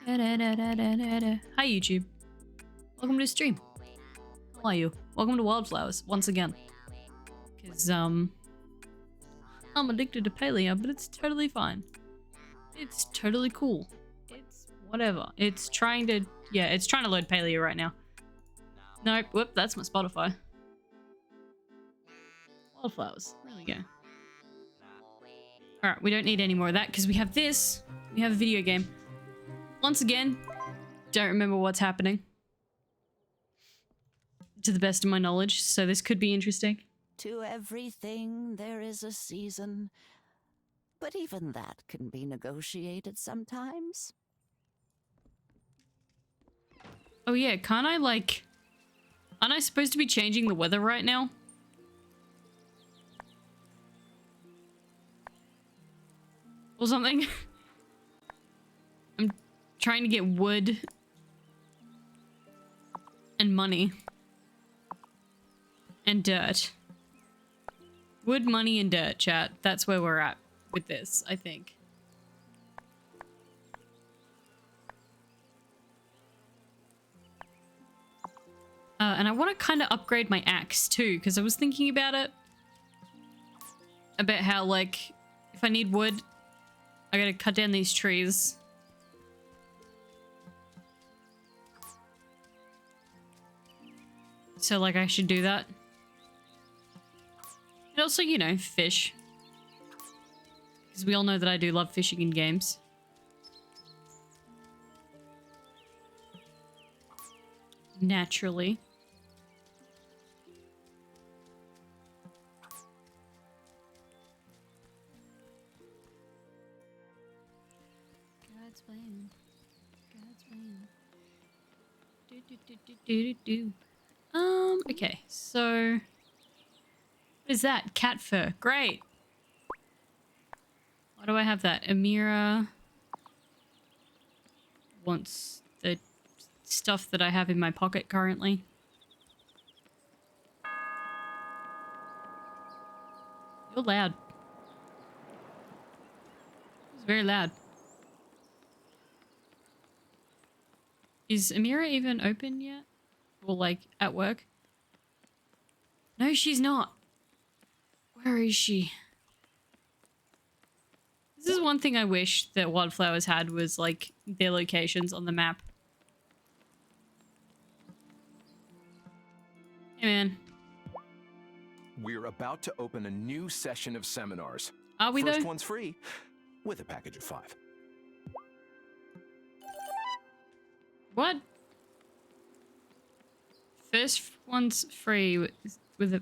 Hi YouTube. Welcome to the stream. How are you? Welcome to Wildflowers once again. Cause I'm addicted to Paleo, but it's totally fine. It's totally cool. It's whatever. It's trying to load Paleo right now. Nope, whoop, that's my Spotify. Wildflowers. There we go. Alright, we don't need any more of that because we have this. We have a video game. Once again, don't remember what's happening. To the best of my knowledge, so this could be interesting. To everything there is a season, but even that can be negotiated sometimes. Oh yeah, can't I like... Aren't I supposed to be changing the weather right now? Or something? I'm trying to get wood and money. And dirt. Wood, money, and dirt, chat. That's where we're at with this, I think. And I want to kind of upgrade my axe too, because I was thinking about it. About how, like, if I need wood, I gotta cut down these trees. So, like, I should do that. And also, you know, fish. Because we all know that I do love fishing in games. Naturally. God's plan. God's plan. Do do do do do do. Okay, so... What is that? Cat fur. Great! Why do I have that? Amira wants the stuff that I have in my pocket currently. You're loud. It's very loud. Is Amira even open yet? Or like at work? No, she's not. Where is she? This is one thing I wish that Wildflowers had, was like their locations on the map. Hey man. We're about to open a new session of seminars. Are we First though? one's free, with a package of 5. What? First one's free with a...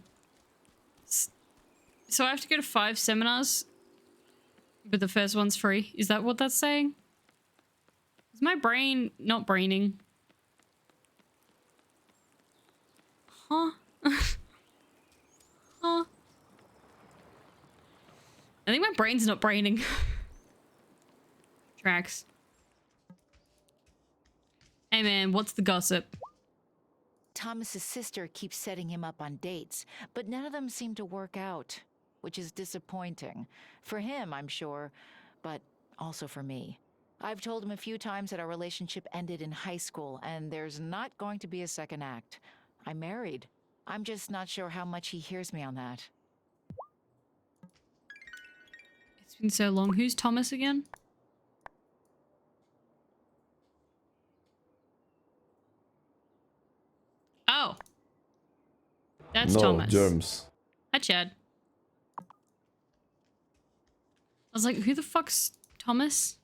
So I have to go to 5 seminars, but the first one's free? Is that what that's saying? Is my brain not braining? Huh? Huh? I think my brain's not braining. Tracks. Hey man, what's the gossip? Thomas's sister keeps setting him up on dates, but none of them seem to work out, which is disappointing. For him, I'm sure, but also for me. I've told him a few times that our relationship ended in high school, and there's not going to be a second act. I'm married. I'm just not sure how much he hears me on that. It's been so long. Who's Thomas again? Oh. That's Thomas. Germs. Hi, Chad. I was like, who the fuck's Thomas?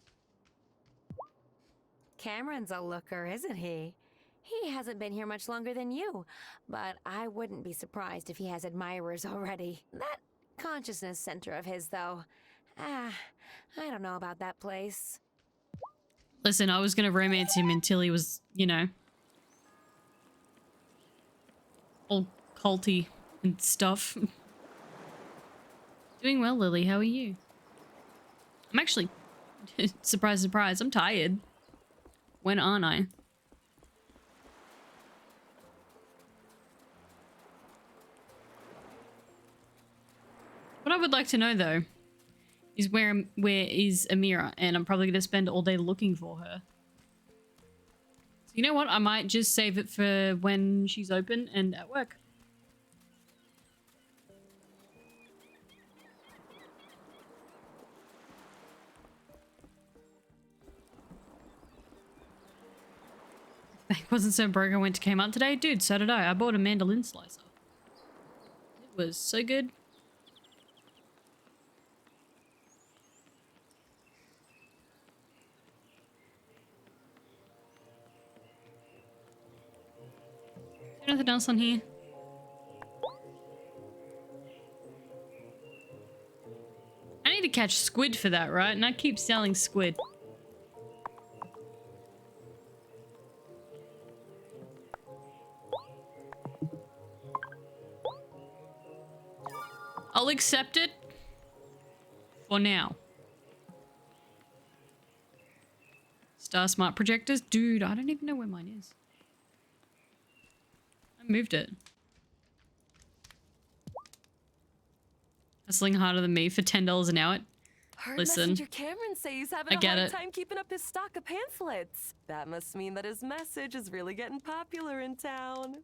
Cameron's a looker, isn't he? He hasn't been here much longer than you, but I wouldn't be surprised if he has admirers already. That consciousness center of his, though. I don't know about that place. Listen, I was gonna romance him until he was, you know, all culty and stuff. Doing well, Lily. How are you? I'm actually, surprise, surprise, I'm tired. When aren't I? What I would like to know, though, is where is Amira? And I'm probably going to spend all day looking for her. So you know what? I might just save it for when she's open and at work. It wasn't so broke I went to Kmart today. Dude, so did I. I bought a mandolin slicer. It was so good. Is there nothing else on here? I need to catch squid for that, right? And I keep selling squid. I'll accept it for now. Star Smart projectors? Dude, I don't even know where mine is. I moved it. Hustling harder than me for $10 an hour. Heard Listen, Messenger Cameron say he's having I a get hard it. time keeping up his stock of pamphlets. That must mean that his message is really getting popular in town.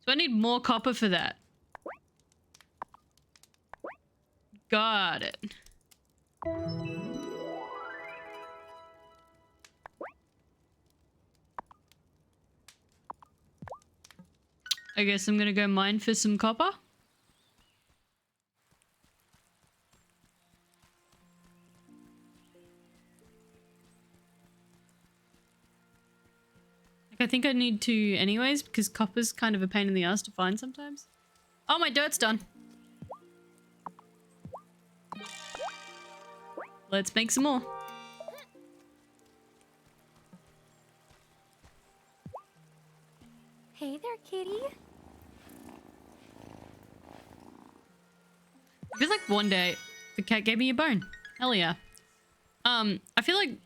So I need more copper for that. Got it. I guess I'm gonna go mine for some copper. I think I need to anyways, because copper's kind of a pain in the ass to find sometimes. Oh, my dirt's done. Let's make some more. Hey there, kitty. I feel like one day the cat gave me a bone. Hell yeah. I feel like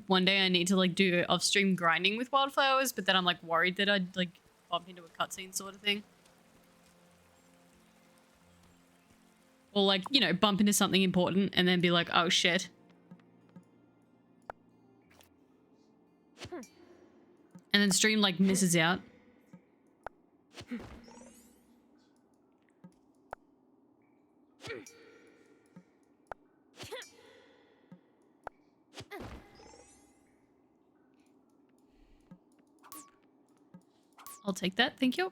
one day I need to like do off-stream grinding with wildflowers, but then I'm like worried that I'd like bump into a cutscene sort of thing. Or like, you know, bump into something important and then be like, oh shit. And then stream like misses out. I'll take that, thank you.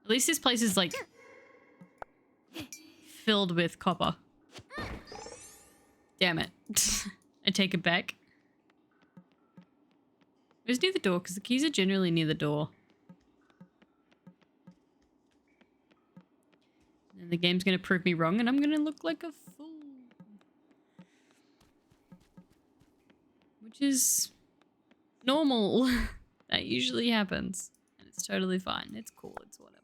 At least this place is like filled with copper. Damn it. I take it back. Where's near the door? Because the keys are generally near the door. And the game's going to prove me wrong and I'm going to look like a fool. Which is normal. That usually happens. And it's totally fine. It's cool. It's whatever.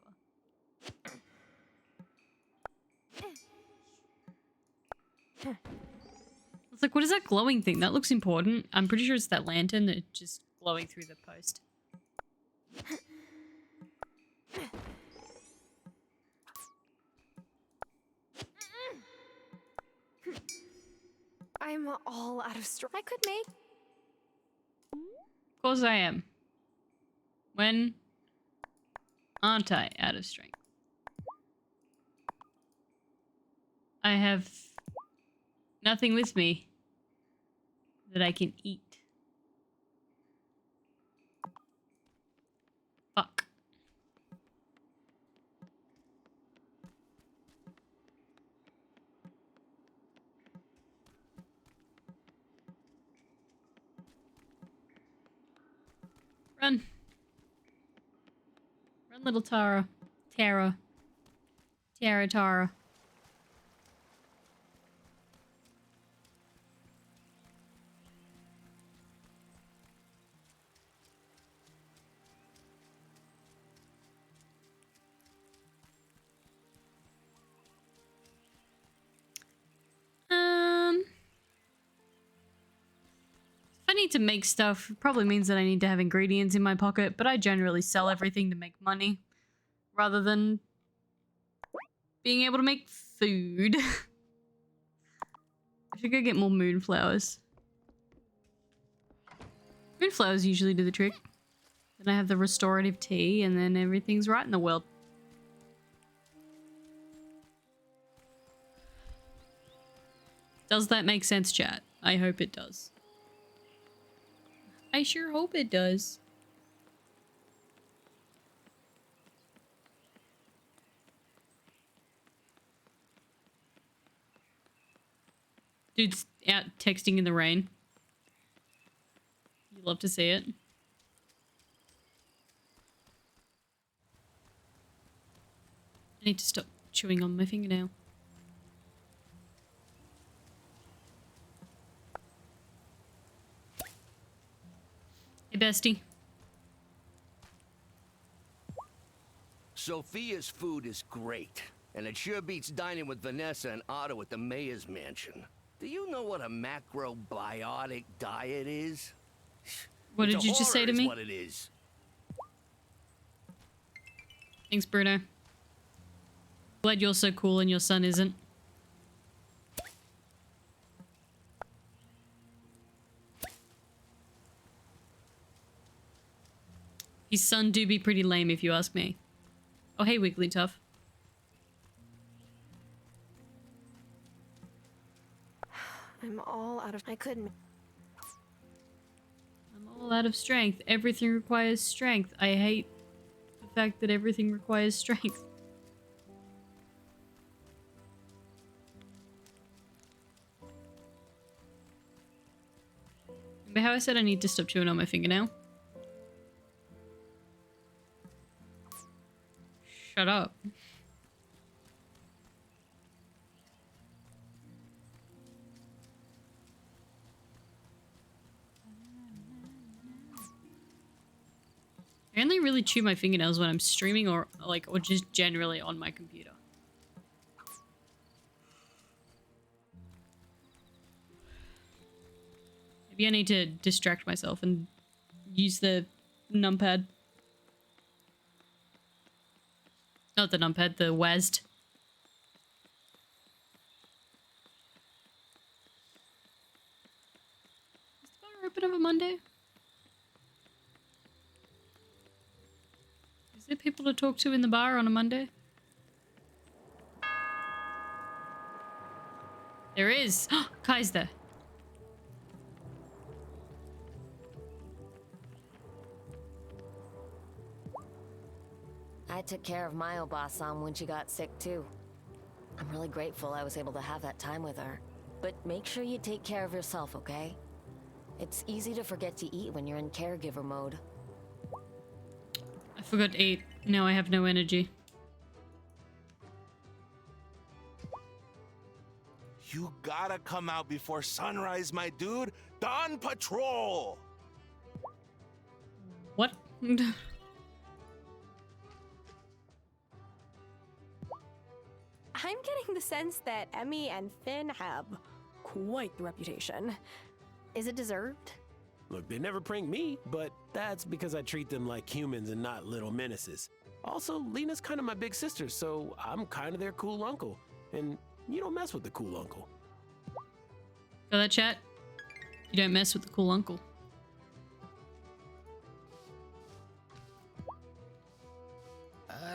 It's like, what is that glowing thing? That looks important. I'm pretty sure it's that lantern that's just glowing through the post. I'm all out of strength. I could make. Of course I am. When aren't I out of strength? I have nothing with me that I can eat. Fuck. Run. Run, little Tara. Tara. Tara. need to make stuff, it probably means that I need to have ingredients in my pocket, but I generally sell everything to make money rather than being able to make food. I should go get more moonflowers. Moonflowers usually do the trick. Then I have the restorative tea, and then everything's right in the world. Does that make sense, chat? I hope it does. I sure hope it does. Dude's out texting in the rain. You love to see it. I need to stop chewing on my fingernail. Hey, bestie. Sophia's food is great, and it sure beats dining with Vanessa and Otto at the mayor's mansion. Do you know what a macrobiotic diet is? What It's did you just say to me? what it is. Thanks, Bruno. Glad you're so cool and your son isn't. His son do be pretty lame if you ask me. Oh, hey, Wigglytuff. I'm all out of... I couldn't... I'm all out of strength. Everything requires strength. I hate the fact that everything requires strength. Remember how I said I need to stop chewing on my fingernail? Shut up. I only really chew my fingernails when I'm streaming or just generally on my computer. Maybe I need to distract myself and use the numpad. Not the numpad, the WASD. Is the bar open on a Monday? Is there people to talk to in the bar on a Monday? There is. Kai's there. I took care of my Obasan when she got sick too. I'm really grateful I was able to have that time with her. But make sure you take care of yourself, okay? It's easy to forget to eat when you're in caregiver mode. I forgot to eat. Now I have no energy. You gotta come out before sunrise, my dude. Dawn patrol! What? I'm getting the sense that Emmy and Finn have quite the reputation. Is it deserved? Look, they never prank me, but that's because I treat them like humans and not little menaces. Also, Lena's kind of my big sister, so I'm kind of their cool uncle. And you don't mess with the cool uncle. Got that, chat? You don't mess with the cool uncle.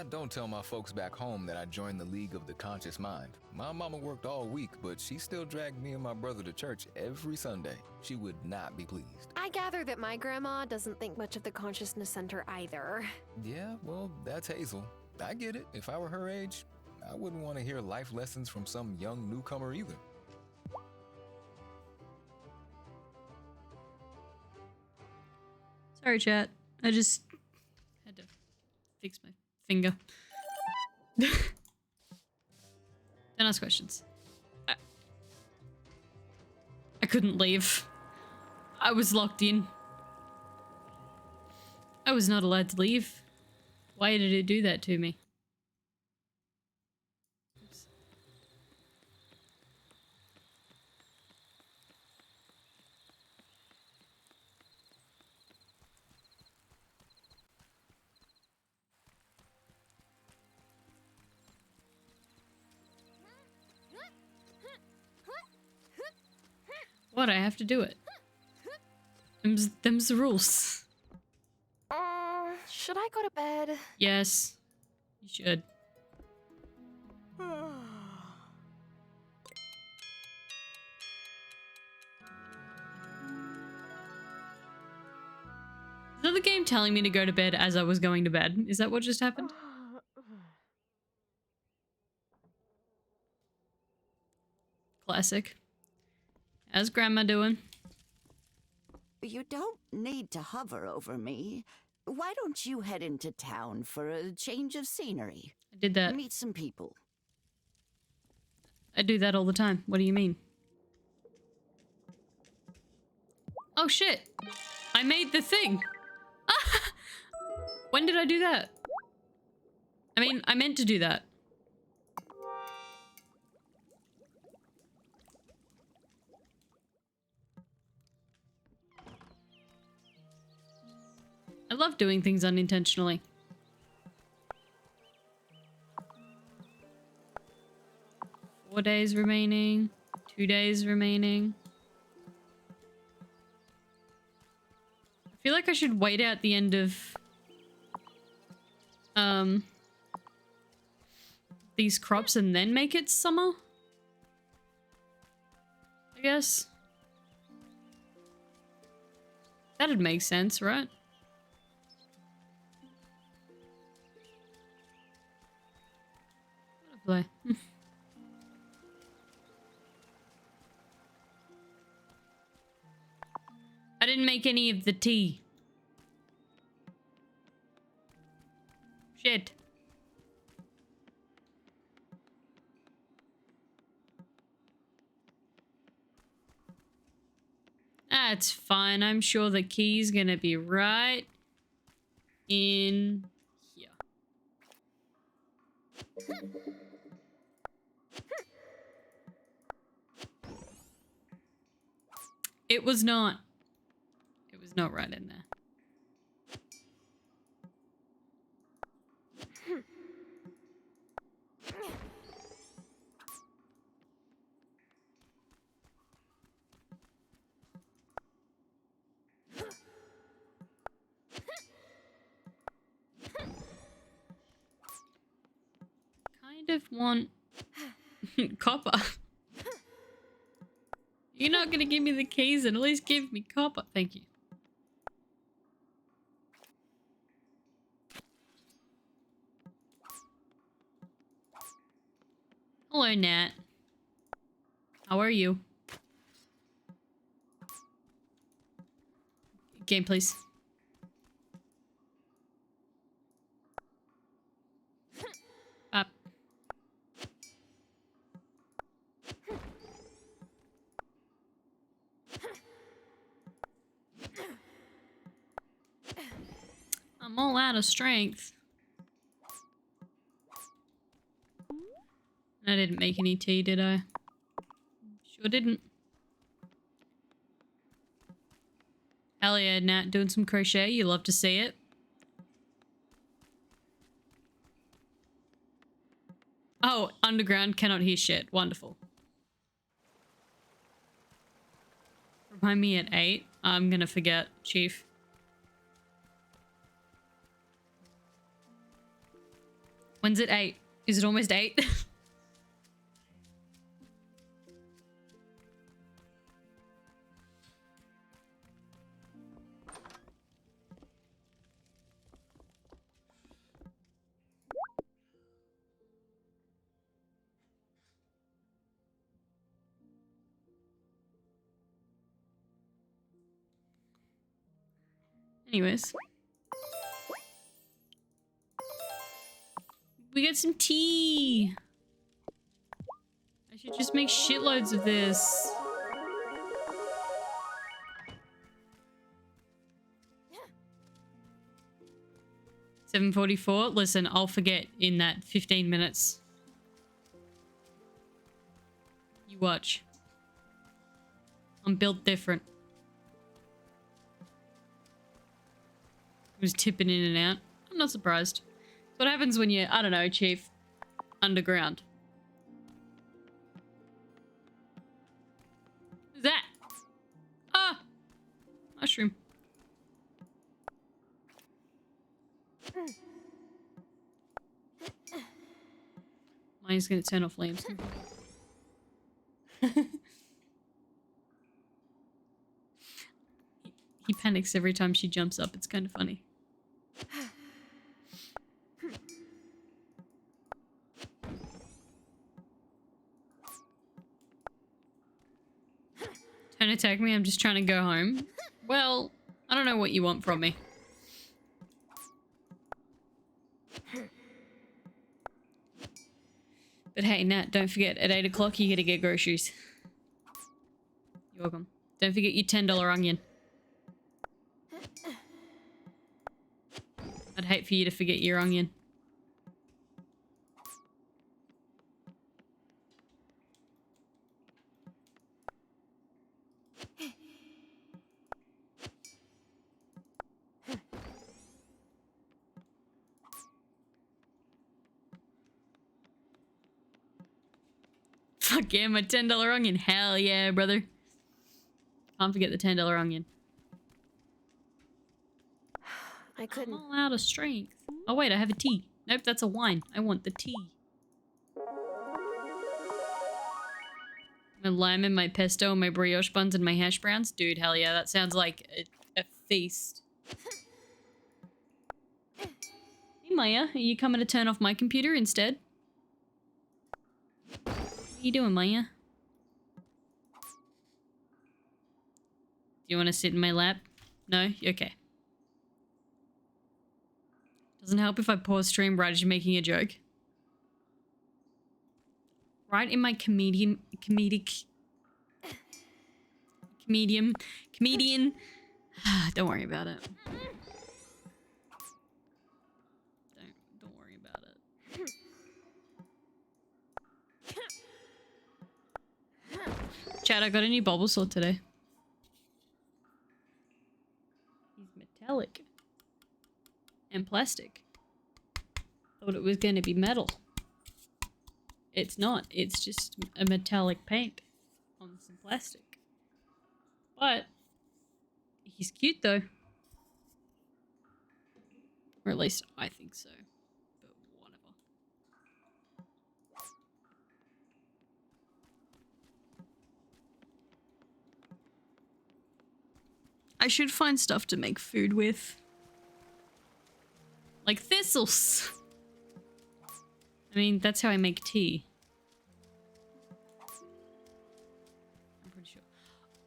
Don't tell my folks back home that I joined the League of the Conscious Mind. My mama worked all week, but she still dragged me and my brother to church every Sunday. She would not be pleased. I gather that my grandma doesn't think much of the Consciousness Center either. Yeah, well, that's Hazel. I get it. If I were her age, I wouldn't want to hear life lessons from some young newcomer either. Sorry, chat. I just had to fix my finger. Don't ask questions. I couldn't leave. I was locked in. I was not allowed to leave. Why did it do that to me? Oops. What? I have to do it. Them's the rules. Should I go to bed? Yes. You should. Is that the game telling me to go to bed as I was going to bed? Is that what just happened? Classic. How's Grandma doing? You don't need to hover over me. Why don't you head into town for a change of scenery? I did that. Meet some people. I do that all the time. What do you mean? Oh shit! I made the thing! When did I do that? I mean, I meant to do that. I love doing things unintentionally. Four days remaining. 2 days remaining. I feel like I should wait out the end of these crops and then make it summer, I guess. That'd make sense, right? Lovely. I didn't make any of the tea. Shit. That's fine. I'm sure the key's gonna be right in here. It was not. It was not right in there. Kind of want copper. You're not gonna give me the keys and at least give me copper. Thank you. Hello, Nat. How are you? Game, please. Up. I'm all out of strength. I didn't make any tea, did I? Sure didn't. Hell yeah, Nat, doing some crochet. You love to see it. Oh, underground, cannot hear shit. Wonderful. Remind me at 8. I'm gonna forget, Chief. When's it 8? Is it almost 8? Anyways. We got some tea. I should just make shitloads of this. $7:44. Listen, I'll forget in that 15 minutes. You watch. I'm built different. Just tipping in and out. I'm not surprised. It's what happens when you're, I don't know, Chief, underground. Who's that? Mushroom. Mine's gonna turn off Liam's computer. He panics every time she jumps up. It's kind of funny. Don't attack me, I'm just trying to go home. Well, I don't know what you want from me. But hey, Nat, don't forget, at 8 o'clock you gotta get groceries. You're welcome. Don't forget your $10 onion. I'd hate for you to forget your onion. Fuck yeah, my $10 onion. Hell yeah, brother. Can't forget the $10 onion. I couldn't. I'm all out of strength. Oh wait, I have a tea. Nope, that's a wine. I want the tea. My lime and my pesto and my brioche buns and my hash browns. Dude, hell yeah, that sounds like a feast. Hey Maya, are you coming to turn off my computer instead? What are you doing, Maya? Do you want to sit in my lap? No? Okay. Doesn't help if I pause stream right as you're making a joke. Right in my comedian... Don't worry about it. Don't worry about it. Chad, I got a new Bulbasaur today. He's metallic. And plastic. Thought it was going to be metal. It's not. It's just a metallic paint on some plastic. But he's cute though. Or at least I think so. But whatever. I should find stuff to make food with. Like thistles. I mean, that's how I make tea. I'm pretty sure.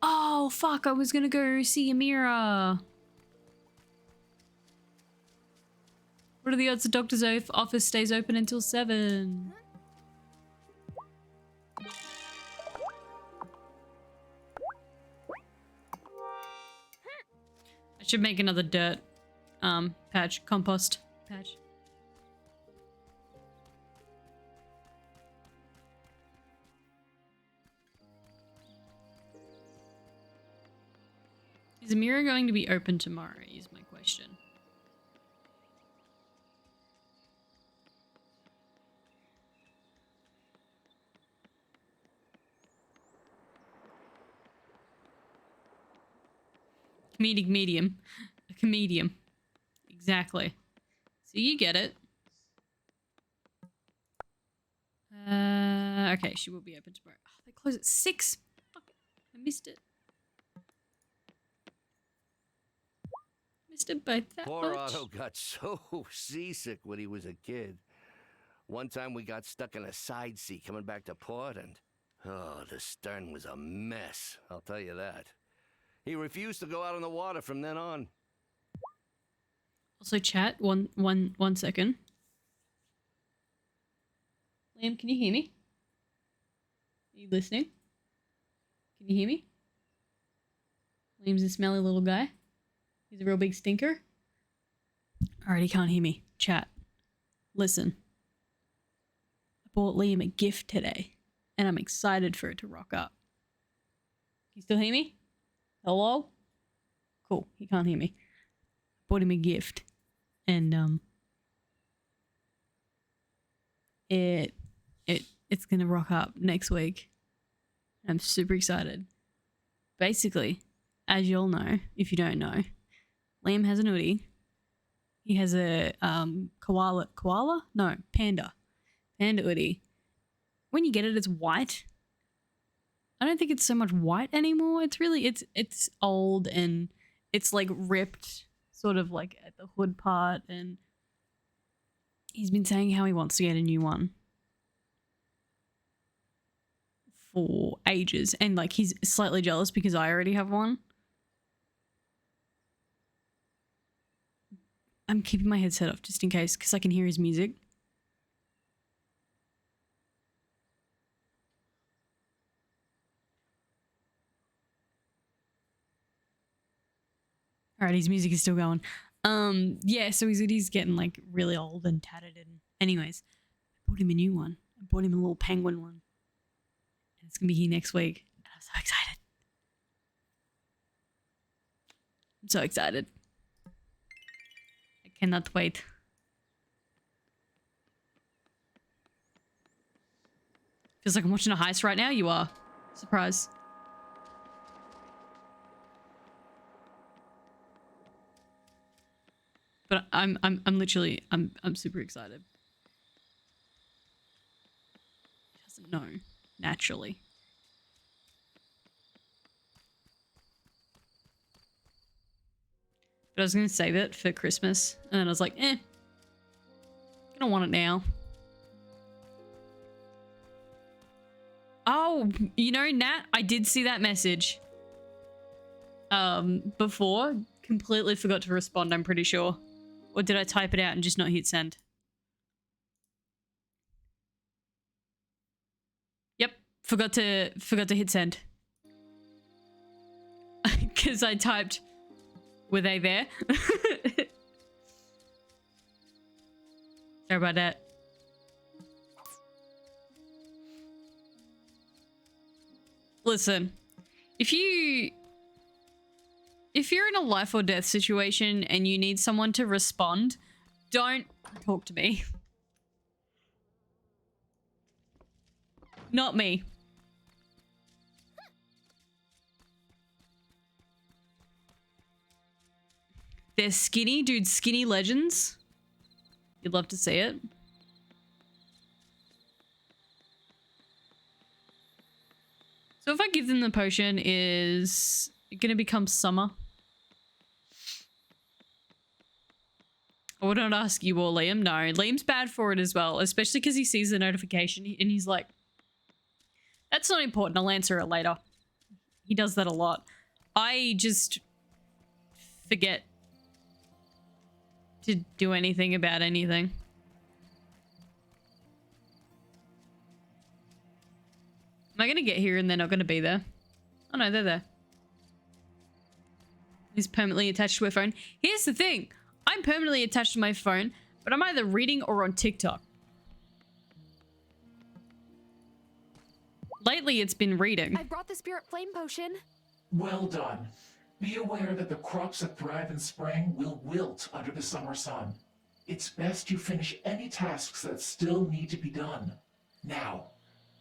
Oh, fuck. I was gonna go see Amira. What are the odds the doctor's office stays open until 7? I should make another dirt patch. Compost patch. Is Amira going to be open tomorrow is my question. Comedic medium. A comedian. Exactly. So you get it. Okay, she will be open tomorrow. Oh, they close at 6. Fuck, I missed it. Missed it by that Poor much. Otto got so seasick when he was a kid. One time we got stuck in a side seat coming back to port, and oh, the stern was a mess, I'll tell you that. He refused to go out on the water from then on. Also, chat, one second. Liam, can you hear me? Are you listening? Can you hear me? Liam's a smelly little guy. He's a real big stinker. Alright, he can't hear me. Chat. Listen. I bought Liam a gift today, and I'm excited for it to rock up. Can you still hear me? Hello? Cool, he can't hear me. Bought him a gift. And it's gonna rock up next week. I'm super excited. Basically, as you'll know, if you don't know, Liam has an hoodie. He has a panda hoodie. When you get it, it's white. I don't think it's so much white anymore. It's really, it's old and it's like ripped sort of like at the hood part, and he's been saying how he wants to get a new one for ages, and like he's slightly jealous because I already have one. I'm keeping my headset off just in case because I can hear his music. All right, his music is still going. Yeah, so he's getting like really old and tattered. And anyways, I bought him a new one. I bought him a little penguin one. And it's gonna be here next week. And I'm so excited. I'm so excited. I cannot wait. Feels like I'm watching a heist right now. You are. Surprise. But I'm literally super excited. He doesn't know, naturally. But I was gonna save it for Christmas, and then I was like, I don't want it now. Oh, you know, Nat, I did see that message. Before. Completely forgot to respond, I'm pretty sure. Or did I type it out and just not hit send? Yep, forgot to hit send. Because I typed, were they there? Sorry about that. Listen, if you're in a life or death situation and you need someone to respond, don't talk to me. Not me. They're skinny, dude. Skinny legends. You'd love to see it. So if I give them the potion, is it gonna become summer? I would not ask you or Liam. No, Liam's bad for it as well, especially because he sees the notification and he's like, that's not important, I'll answer it later. He does that a lot. I just forget to do anything about anything. Am I gonna get here and they're not gonna be there? Oh no, they're there. He's permanently attached to a phone. Here's the thing. I'm permanently attached to my phone, but I'm either reading or on TikTok. Lately, it's been reading. I brought the spirit flame potion. Well done. Be aware that the crops that thrive in spring will wilt under the summer sun. It's best you finish any tasks that still need to be done. Now,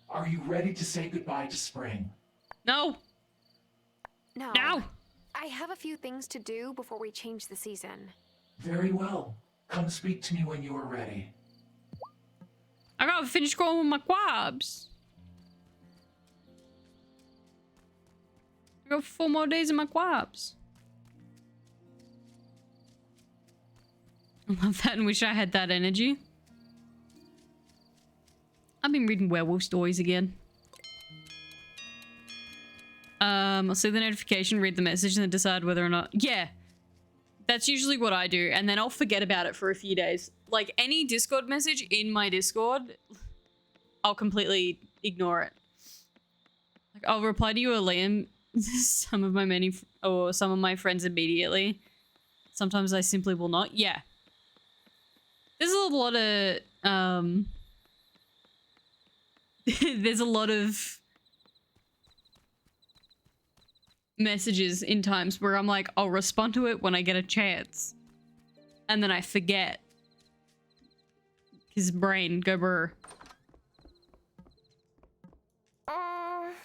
are you ready to say goodbye to spring? No. No. No. I have a few things to do before we change the season. Very well. Come speak to me when you are ready. I gotta finish growing with my quabs. I got 4 more days in my quabs. I love that and wish I had that energy. I've been reading werewolf stories again. I'll see the notification, read the message, and then decide whether or not... Yeah. That's usually what I do, and then I'll forget about it for a few days. Like, any Discord message in my Discord, I'll completely ignore it. Like, I'll reply to you or Liam, some of my friends immediately. Sometimes I simply will not. Yeah. There's a lot of, there's a lot of messages in times where I'm like, I'll respond to it when I get a chance. And then I forget. His brain, go brr.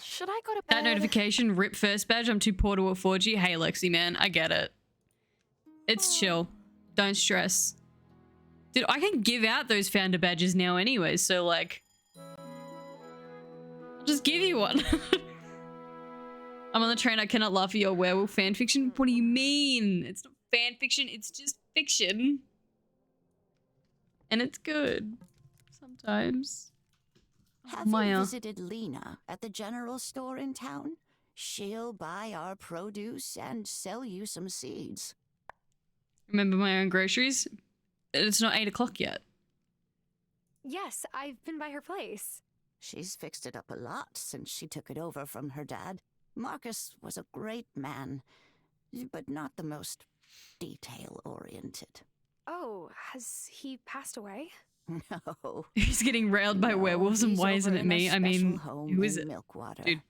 Should I go to bed? That notification, rip first badge, I'm too poor to afford you. Hey, Lexi, man, I get it. It's chill. Don't stress. Dude, I can give out those founder badges now anyway, so like... I'll just give you one. I'm on the train, I cannot laugh at your werewolf fanfiction. What do you mean? It's not fanfiction, it's just fiction. And it's good. Sometimes. Have you visited Lena at the general store in town? She'll buy our produce and sell you some seeds. Remember my own groceries? It's not 8 o'clock yet. Yes, I've been by her place. She's fixed it up a lot since she took it over from her dad. Marcus was a great man, but not the most detail-oriented. Oh, has he passed away? No. He's getting railed by werewolves, and why isn't it me? I mean, who is it? Milkwater. Dude,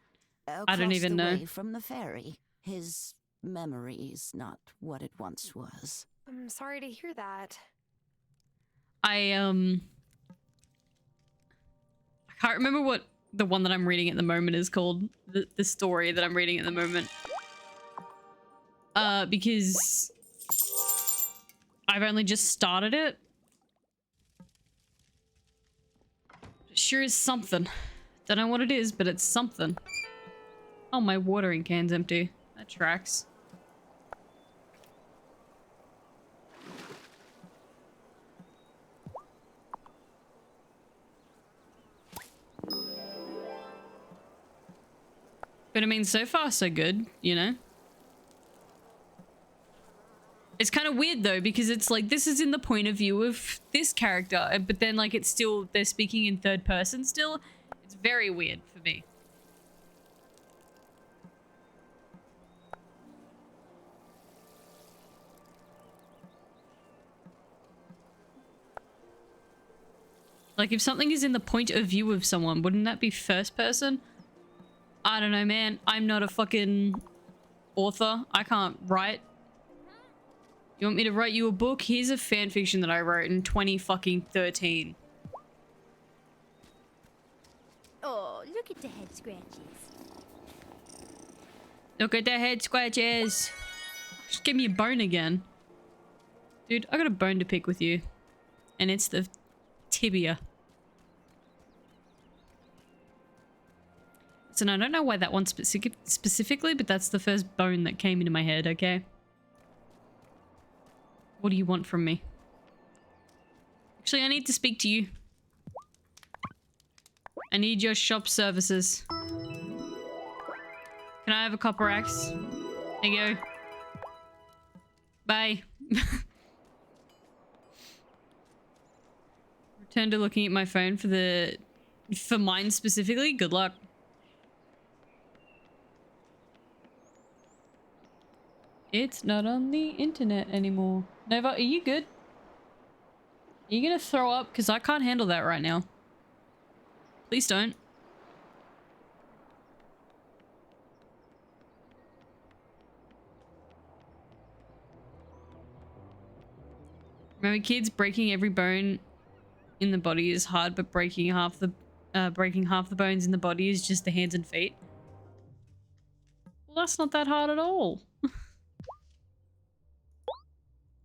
I don't even know. From the ferry. His memory's not what it once was. I'm sorry to hear that. I can't remember what the one that I'm reading at the moment is called. The story that I'm reading at the moment. Because I've only just started it. Sure is something. Don't know what it is, but it's something. Oh, my watering can's empty. That tracks. But I mean, so far so good, you know? It's kind of weird though, because it's like, this is in the point of view of this character, but then like it's still, they're speaking in third person still. It's very weird for me. Like if something is in the point of view of someone, wouldn't that be first person? I don't know, man. I'm not a fucking author. I can't write. You want me to write you a book? Here's a fanfiction that I wrote in 2013. Oh, look at the head scratches. Look at the head scratches. Just give me a bone again. Dude, I got a bone to pick with you. And it's the tibia. So I don't know why that one specifically, but that's the first bone that came into my head, okay? What do you want from me? Actually, I need to speak to you. I need your shop services. Can I have a copper axe? There you go. Bye. Return to looking at my phone for mine specifically. Good luck. It's not on the internet anymore. Nova, are you good? Are you gonna throw up? Because I can't handle that right now. Please don't. Remember, kids, breaking every bone in the body is hard, but breaking half the bones in the body is just the hands and feet. Well, that's not that hard at all.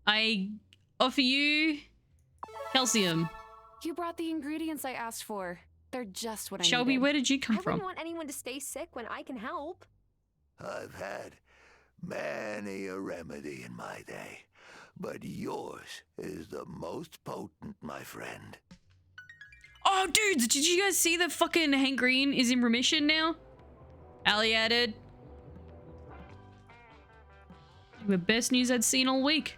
I offer you calcium. You brought the ingredients I asked for. They're just what I Shelby, needed. where did you come I from? wouldn't want anyone to stay sick when I can help. I've had many a remedy in my day, but yours is the most potent, my friend. Oh, dudes, did you guys see that fucking Hank Green is in remission now? Ali added. The best news I'd seen all week.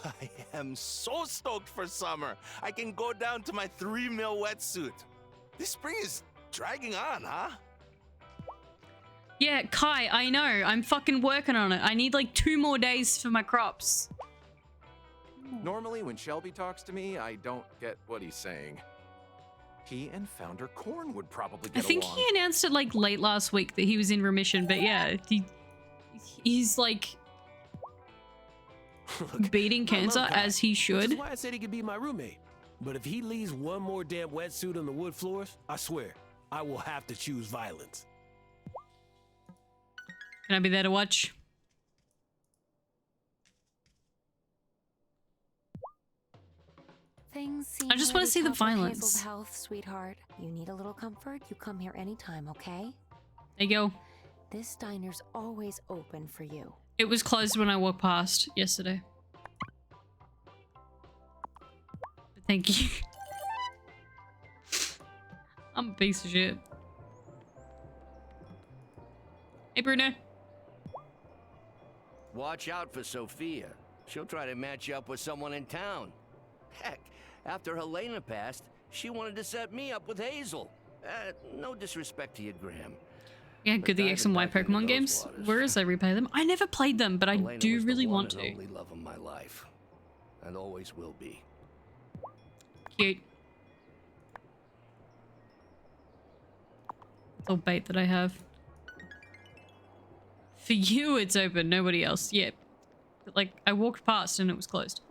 I am so stoked for summer. I can go down to my 3 mil wetsuit. This spring is dragging on, huh? Yeah, Kai, I know. I'm fucking working on it. I need like 2 more days for my crops. Normally, when Shelby talks to me, I don't get what he's saying. He and Founder Korn would probably get I think along. he announced it like late last week that he was in remission, but yeah, he's like Look, beating cancer I love Kai. as he Which should. is why I said he could be my roommate. But if he leaves one more damn wetsuit on the wood floors, I swear, I will have to choose violence. Can I be there to watch? Things seem I just want to see the tough with Hazel's violence. health, sweetheart. You need a little comfort? You come here anytime, okay? There you go. This diner's always open for you. It was closed when I walked past yesterday. But thank you. I'm a piece of shit. Hey, Bruno. Watch out for Sophia. She'll try to match you up with someone in town. Heck, after Helena passed, she wanted to set me up with Hazel. No disrespect to you, Graham. Yeah, good the X and Y Pokemon games. Whereas I replay them. I never played them, but I Helena do was really the one want and to. only love of my life, and always will be. Cute. It's all bait that I have. For you, it's open. Nobody else. Yeah. But, like, I walked past and it was closed.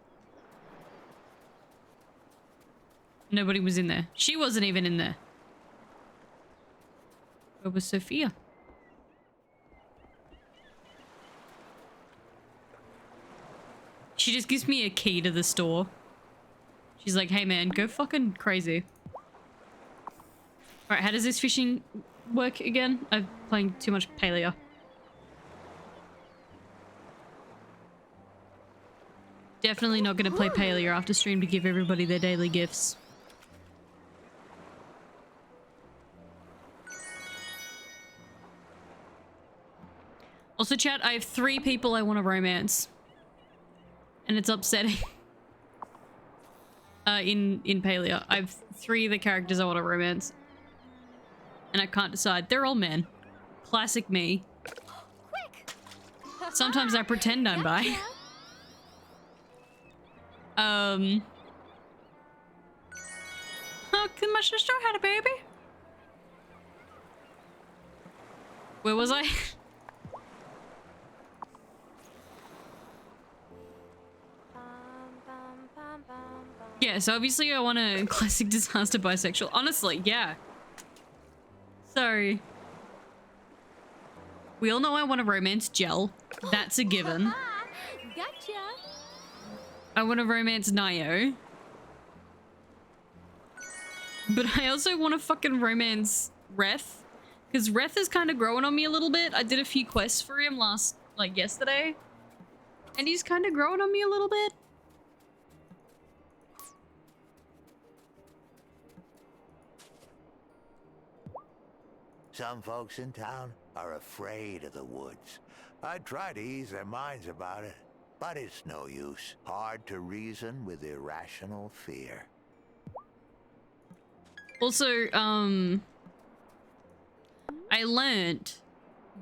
Nobody was in there. She wasn't even in there. Where was Sophia? She just gives me a key to the store. She's like, hey man, go fucking crazy. Alright, how does this fishing work again? I'm playing too much Paleo. Definitely not going to play Paleo after stream to give everybody their daily gifts. Also, chat, I have 3 people I want to romance. And it's upsetting. In Paleo. I have 3 of the characters I want to romance. And I can't decide. They're all men. Classic me. Quick! Sometimes I pretend I'm bi. Oh, cause my sister had a baby. Where was I? Yeah, so obviously I want a classic disaster bisexual. Honestly, yeah. Sorry. We all know I want a romance gel. That's a given. Gotcha. I want to romance Nio. But I also want to fucking romance Reth. Because Reth is kind of growing on me a little bit. I did a few quests for him yesterday. And he's kind of growing on me a little bit. Some folks in town are afraid of the woods. I try to ease their minds about it, but it's no use. Hard to reason with irrational fear. Also, I learned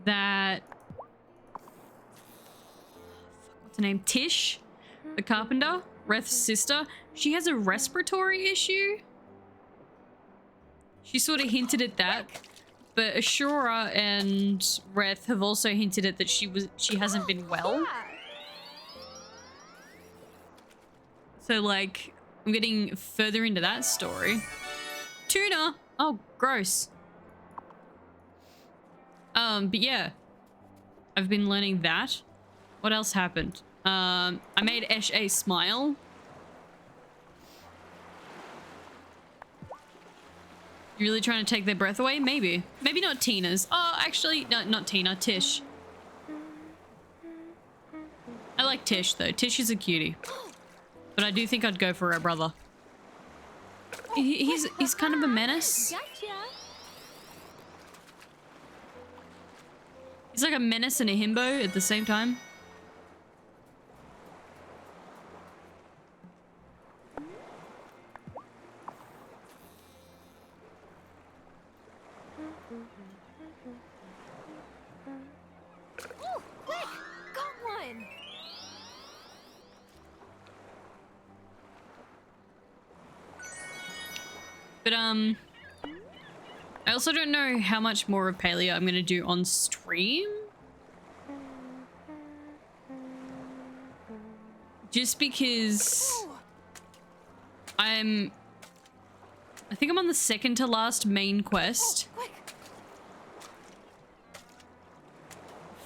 that... What's her name? Tish, the carpenter, Reth's sister, she has a respiratory issue. She sort of hinted at that. But Ashura and Reth have also hinted at that she hasn't been well. So like, I'm getting further into that story. Tuna! Oh, gross. But yeah. I've been learning that. What else happened? I made Esh A smile. You really trying to take their breath away? Maybe. Maybe not Tina's. Oh, actually, no, not Tina. Tish. I like Tish, though. Tish is a cutie. But I do think I'd go for her brother. He's kind of a menace. Gotcha. He's like a menace and a himbo at the same time. Ooh, quick! Got one! But, I also don't know how much more of Paleo I'm gonna do on stream. Just because I think I'm on the second to last main quest.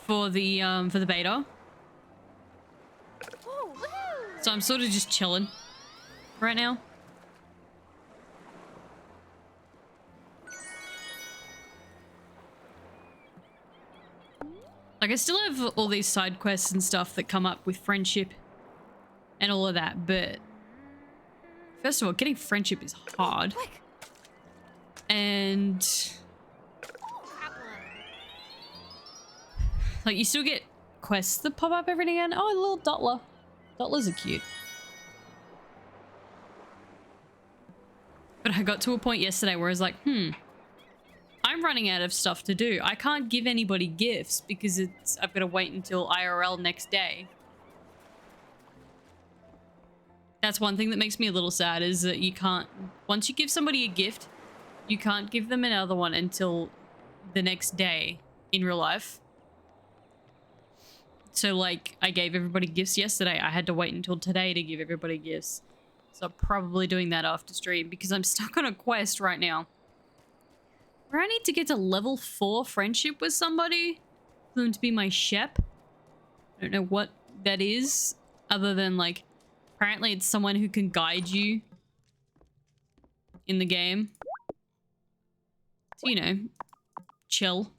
For the beta. So I'm sort of just chilling right now. Like, I still have all these side quests and stuff that come up with friendship and all of that, but first of all, getting friendship is hard. And like, you still get quests that pop up every now and again. Oh, a little Dottler. Dottlers are cute. But I got to a point yesterday where I was like, I'm running out of stuff to do. I can't give anybody gifts because I've got to wait until IRL next day. That's one thing that makes me a little sad, is that you can't, once you give somebody a gift, you can't give them another one until the next day in real life. So like, I gave everybody gifts yesterday. I had to wait until today to give everybody gifts. So I'm probably doing that after stream because I'm stuck on a quest right now where I need to get to level 4 friendship with somebody for them to be my shep. I don't know what that is, other than like, apparently it's someone who can guide you in the game. So, you know, chill.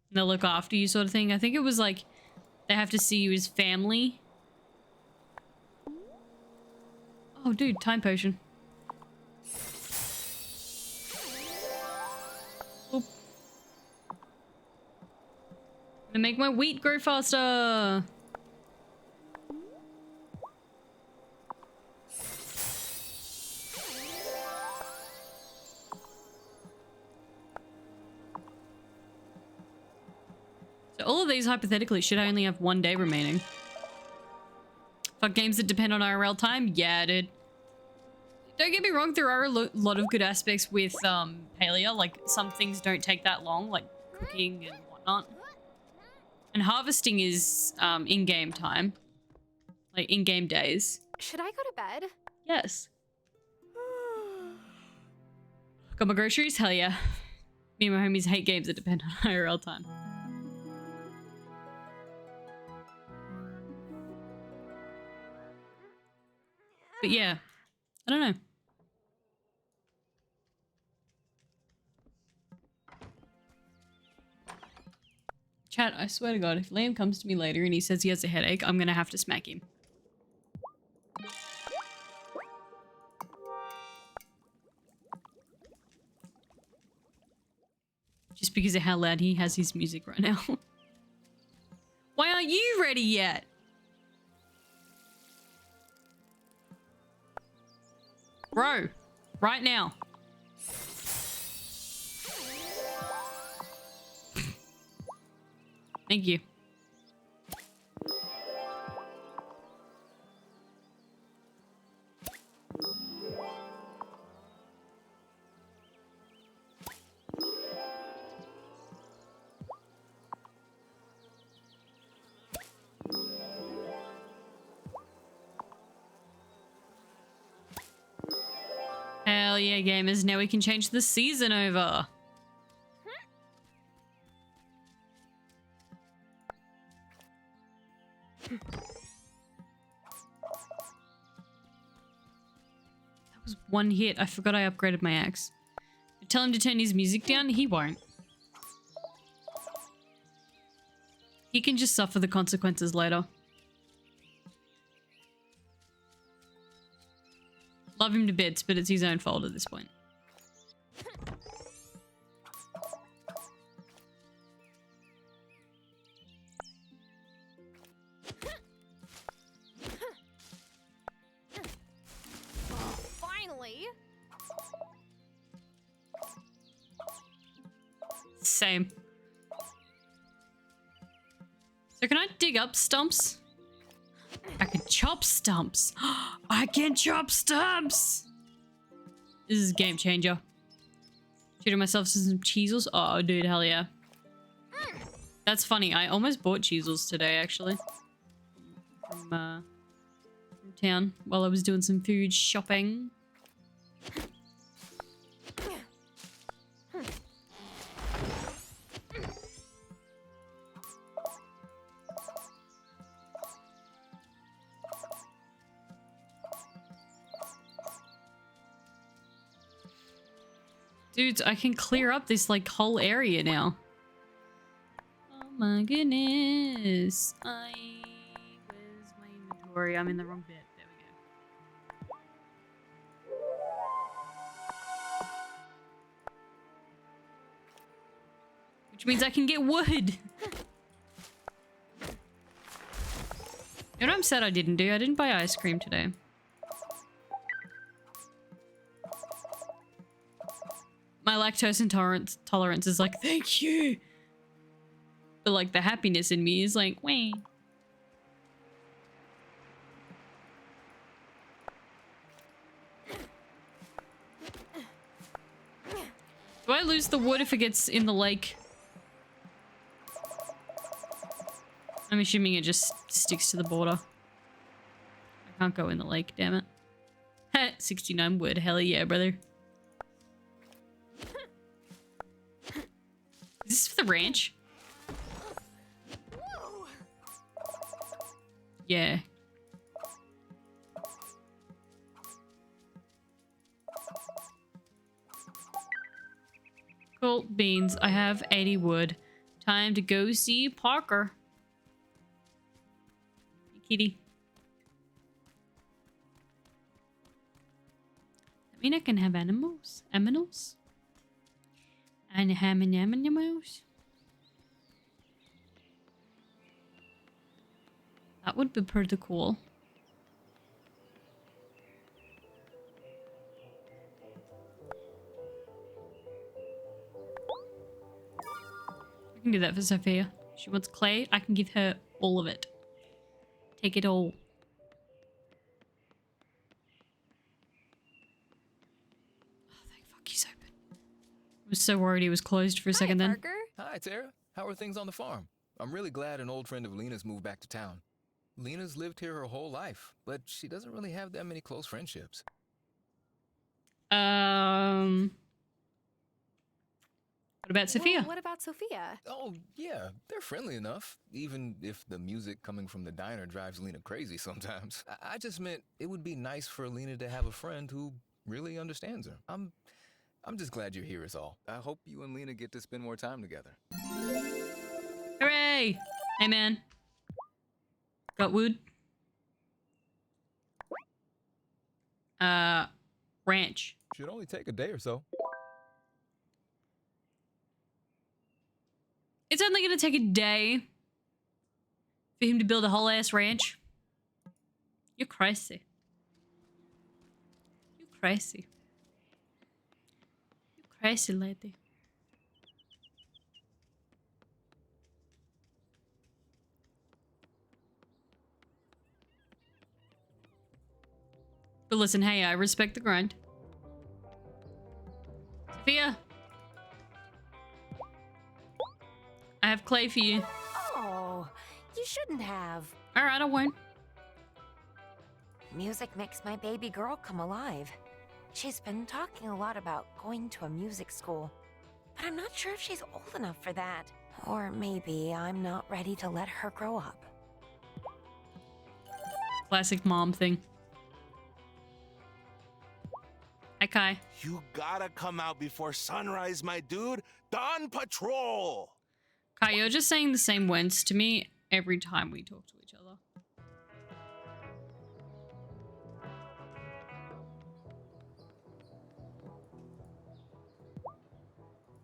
And they'll look after you sort of thing. I think it was like, they have to see you as family. Oh, dude, time potion. Oop. I'm gonna make my wheat grow faster. So all of these hypothetically should only have 1 day remaining. Fuck games that depend on IRL time? Yeah, dude. Don't get me wrong, there are a lot of good aspects with Palia. Like, some things don't take that long, like cooking and whatnot. And harvesting is in-game time. Like, in-game days. Should I go to bed? Yes. Got my groceries? Hell yeah. Me and my homies hate games that depend on IRL time. But yeah, I don't know. Chat, I swear to God, if Liam comes to me later and he says he has a headache, I'm gonna have to smack him. Just because of how loud he has his music right now. Why aren't you ready yet? Bro, right now. Thank you. Hell yeah, gamers. Now we can change the season over. That was one hit. I forgot I upgraded my axe. Tell him to turn his music down. He won't. He can just suffer the consequences later. Love him to bits, but it's his own fault at this point. Finally. Same. So can I dig up stumps? I can chop stumps. I can chop stumps. This is a game changer. Treating myself to some cheesels. Oh, dude, hell yeah. That's funny. I almost bought cheesels today, actually. From town while I was doing some food shopping. Dudes, I can clear up this like whole area now. Oh my goodness. Where's my inventory? I'm in the wrong bit. There we go. Which means I can get wood. You know what I'm sad I didn't do? I didn't buy ice cream today. My lactose intolerance is like, thank you. But like the happiness in me is like, wait. Do I lose the wood if it gets in the lake? I'm assuming it just sticks to the border. I can't go in the lake, damn it. 69 wood, hell yeah, brother. Is this for the ranch? Yeah. Cool beans. I have 80 wood. Time to go see Parker. Hey, kitty. I mean, I can have animals. Aminals? And animals. That would be pretty cool. I can do that for Sophia. She wants clay. I can give her all of it. Take it all. Oh, thank fuck he's open. I was so worried he was closed for a second then. Parker. Hi, Tara. How are things on the farm? I'm really glad an old friend of Lena's moved back to town. Lena's lived here her whole life, but she doesn't really have that many close friendships. What about Sophia? Well, what about Sophia? Oh, yeah, they're friendly enough, even if the music coming from the diner drives Lena crazy sometimes. I just meant it would be nice for Lena to have a friend who really understands her. I'm just glad you're here is all. I hope you and Lena get to spend more time together. Hooray! Hey, man. Got wood? Ranch. Should only take a day or so. It's only gonna take a day for him to build a whole ass ranch. You're crazy. You're crazy. You're crazy, lady. But listen, hey, I respect the grind. Sophia! I have clay for you. Oh, you shouldn't have. Alright, I won't. Music makes my baby girl come alive. She's been talking a lot about going to a music school, but I'm not sure if she's old enough for that. Or maybe I'm not ready to let her grow up. Classic mom thing. Hi, Kai. You gotta come out before sunrise, my dude. Dawn Patrol! Kai, you're just saying the same words to me every time we talk to each other.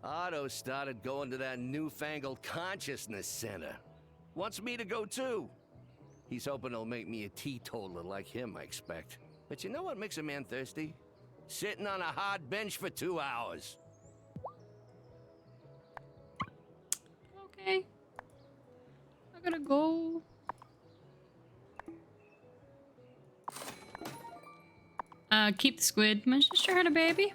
Otto started going to that newfangled consciousness center. Wants me to go too. He's hoping he'll make me a teetotaler like him, I expect. But you know what makes a man thirsty? Sitting on a hard bench for 2 hours. Okay. I gotta go. Keep the squid. My sister had a baby.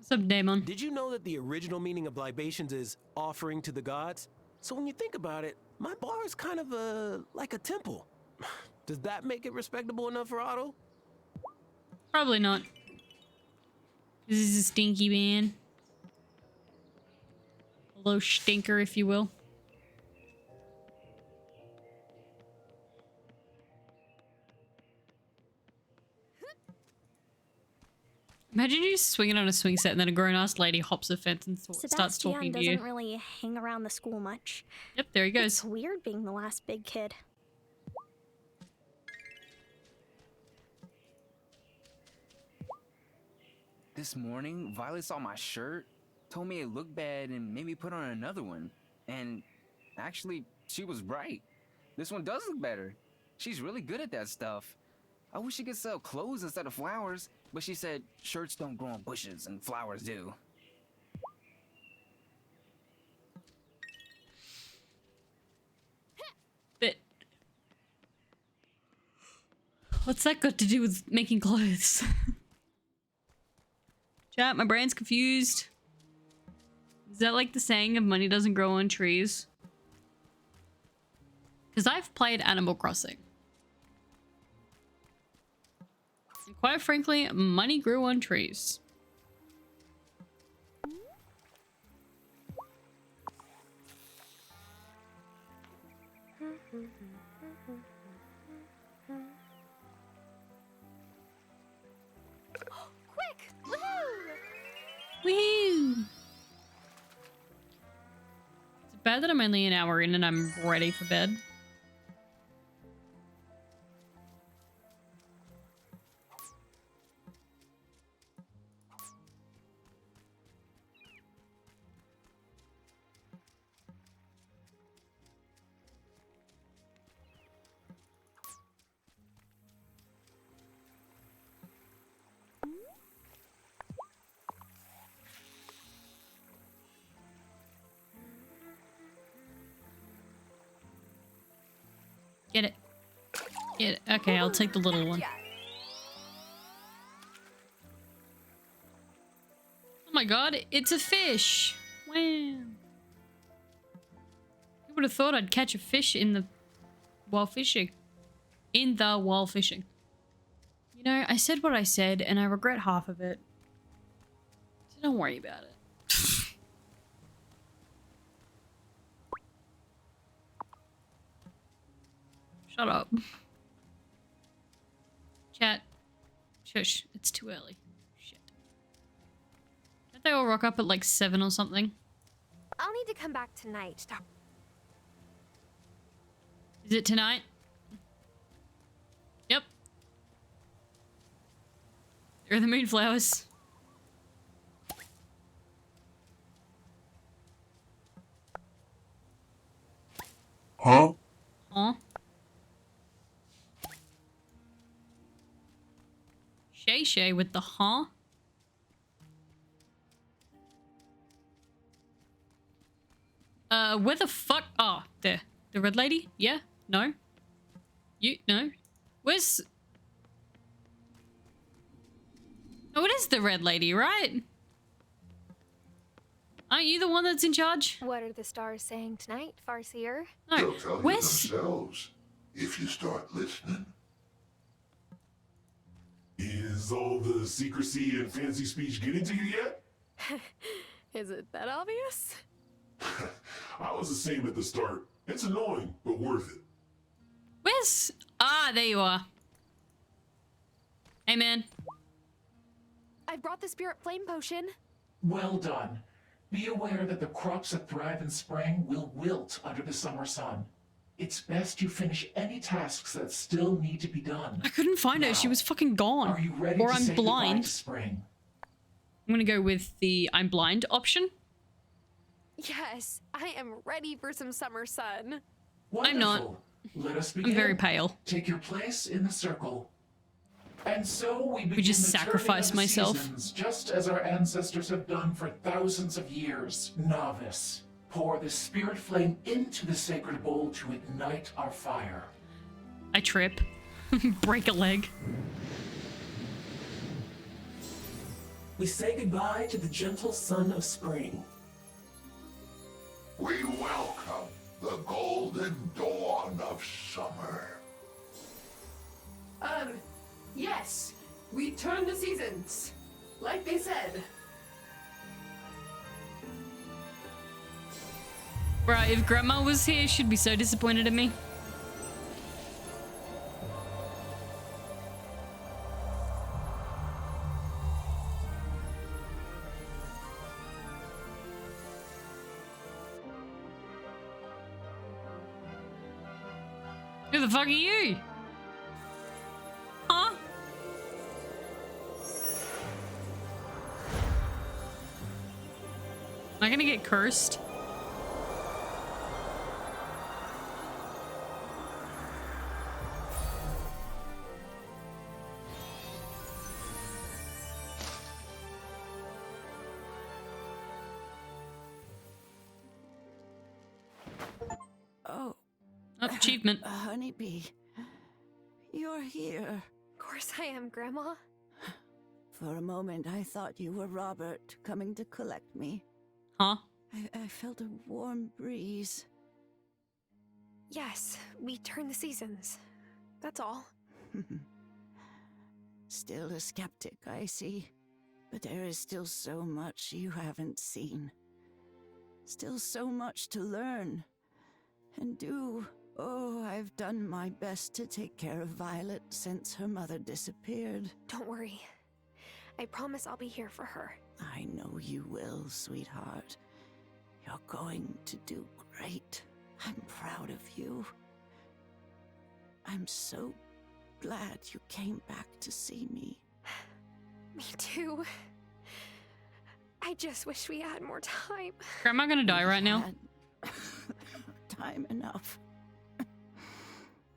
What's up, Damon? Did you know that the original meaning of libations is offering to the gods? So when you think about it, my bar is kind of like a temple. Does that make it respectable enough for Otto? Probably not. This is a stinky man. A low stinker, if you will. Imagine you just swinging on a swing set and then a grown-ass lady hops the fence and starts talking to you. doesn't really hang around the school much. Yep, there he goes. It's weird being the last big kid. This morning, Violet saw my shirt, told me it looked bad, and made me put on another one. And actually, she was right. This one does look better. She's really good at that stuff. I wish she could sell clothes instead of flowers, but she said shirts don't grow on bushes and flowers do. But what's that got to do with making clothes? Chat, my brain's confused. Is that like the saying of money doesn't grow on trees? Because I've played Animal Crossing. And quite frankly, money grew on trees. Quick! Woohoo! Woohoo! It's bad that I'm only an hour in and I'm ready for bed. Get it. Get it. Okay, I'll take the little one. Oh my god, it's a fish! Wow. Who would have thought I'd catch a fish in the... while fishing? While fishing. You know, I said what I said, and I regret half of it. So don't worry about it. Shut up. Chat. Shush. It's too early. Shit. Can't they all rock up at like 7 or something? I'll need to come back tonight. Stop. Is it tonight? Yep. There are the moonflowers. Huh? Huh? Shay with the huh? Where the fuck? Oh, there. The red lady? Yeah? No? You? No? Where's... Oh, it is the red lady, right? Aren't you the one that's in charge? What are the stars saying tonight, Farseer? No. They'll tell Where's... you themselves if you start listening. Is all the secrecy and fancy speech getting to you yet? Is it that obvious? I was the same at the start. It's annoying, but worth it. Where's... Ah, there you are. Hey, man. I brought the spirit flame potion. Well done. Be aware that the crops that thrive in spring will wilt under the summer sun. It's best you finish any tasks that still need to be done. I couldn't find her. She was fucking gone. Are you ready or to I'm say goodbye blind. to spring? I'm gonna go with the I'm blind option. Yes, I am ready for some summer sun. I'm not. Wonderful. Let us begin. I'm very pale. Take your place in the circle. And so we begin just the turning sacrifice of the myself. seasons, just as our ancestors have done for thousands of years. Novice, pour the spirit flame into the sacred bowl to ignite our fire. I trip. Break a leg. we say goodbye to the gentle son of spring. We welcome the golden dawn of summer. Yes. We turn the seasons. Like they said. Right, if Grandma was here, she'd be so disappointed in me. Who the fuck are you? Huh? Am I gonna get cursed? Oh. Achievement. Honeybee. You're here. Of course I am, Grandma. For a moment, I thought you were Robert coming to collect me. Huh? I felt a warm breeze. Yes, we turn the seasons. That's all. Still a skeptic, I see. But there is still so much you haven't seen. Still so much to learn. And do. Oh, I've done my best to take care of Violet since her mother disappeared. Don't worry. I promise I'll be here for her. I know you will, sweetheart. You're going to do great. I'm proud of you. I'm so glad you came back to see me. Me too. I just wish we had more time. Grandma gonna die right now? Time enough.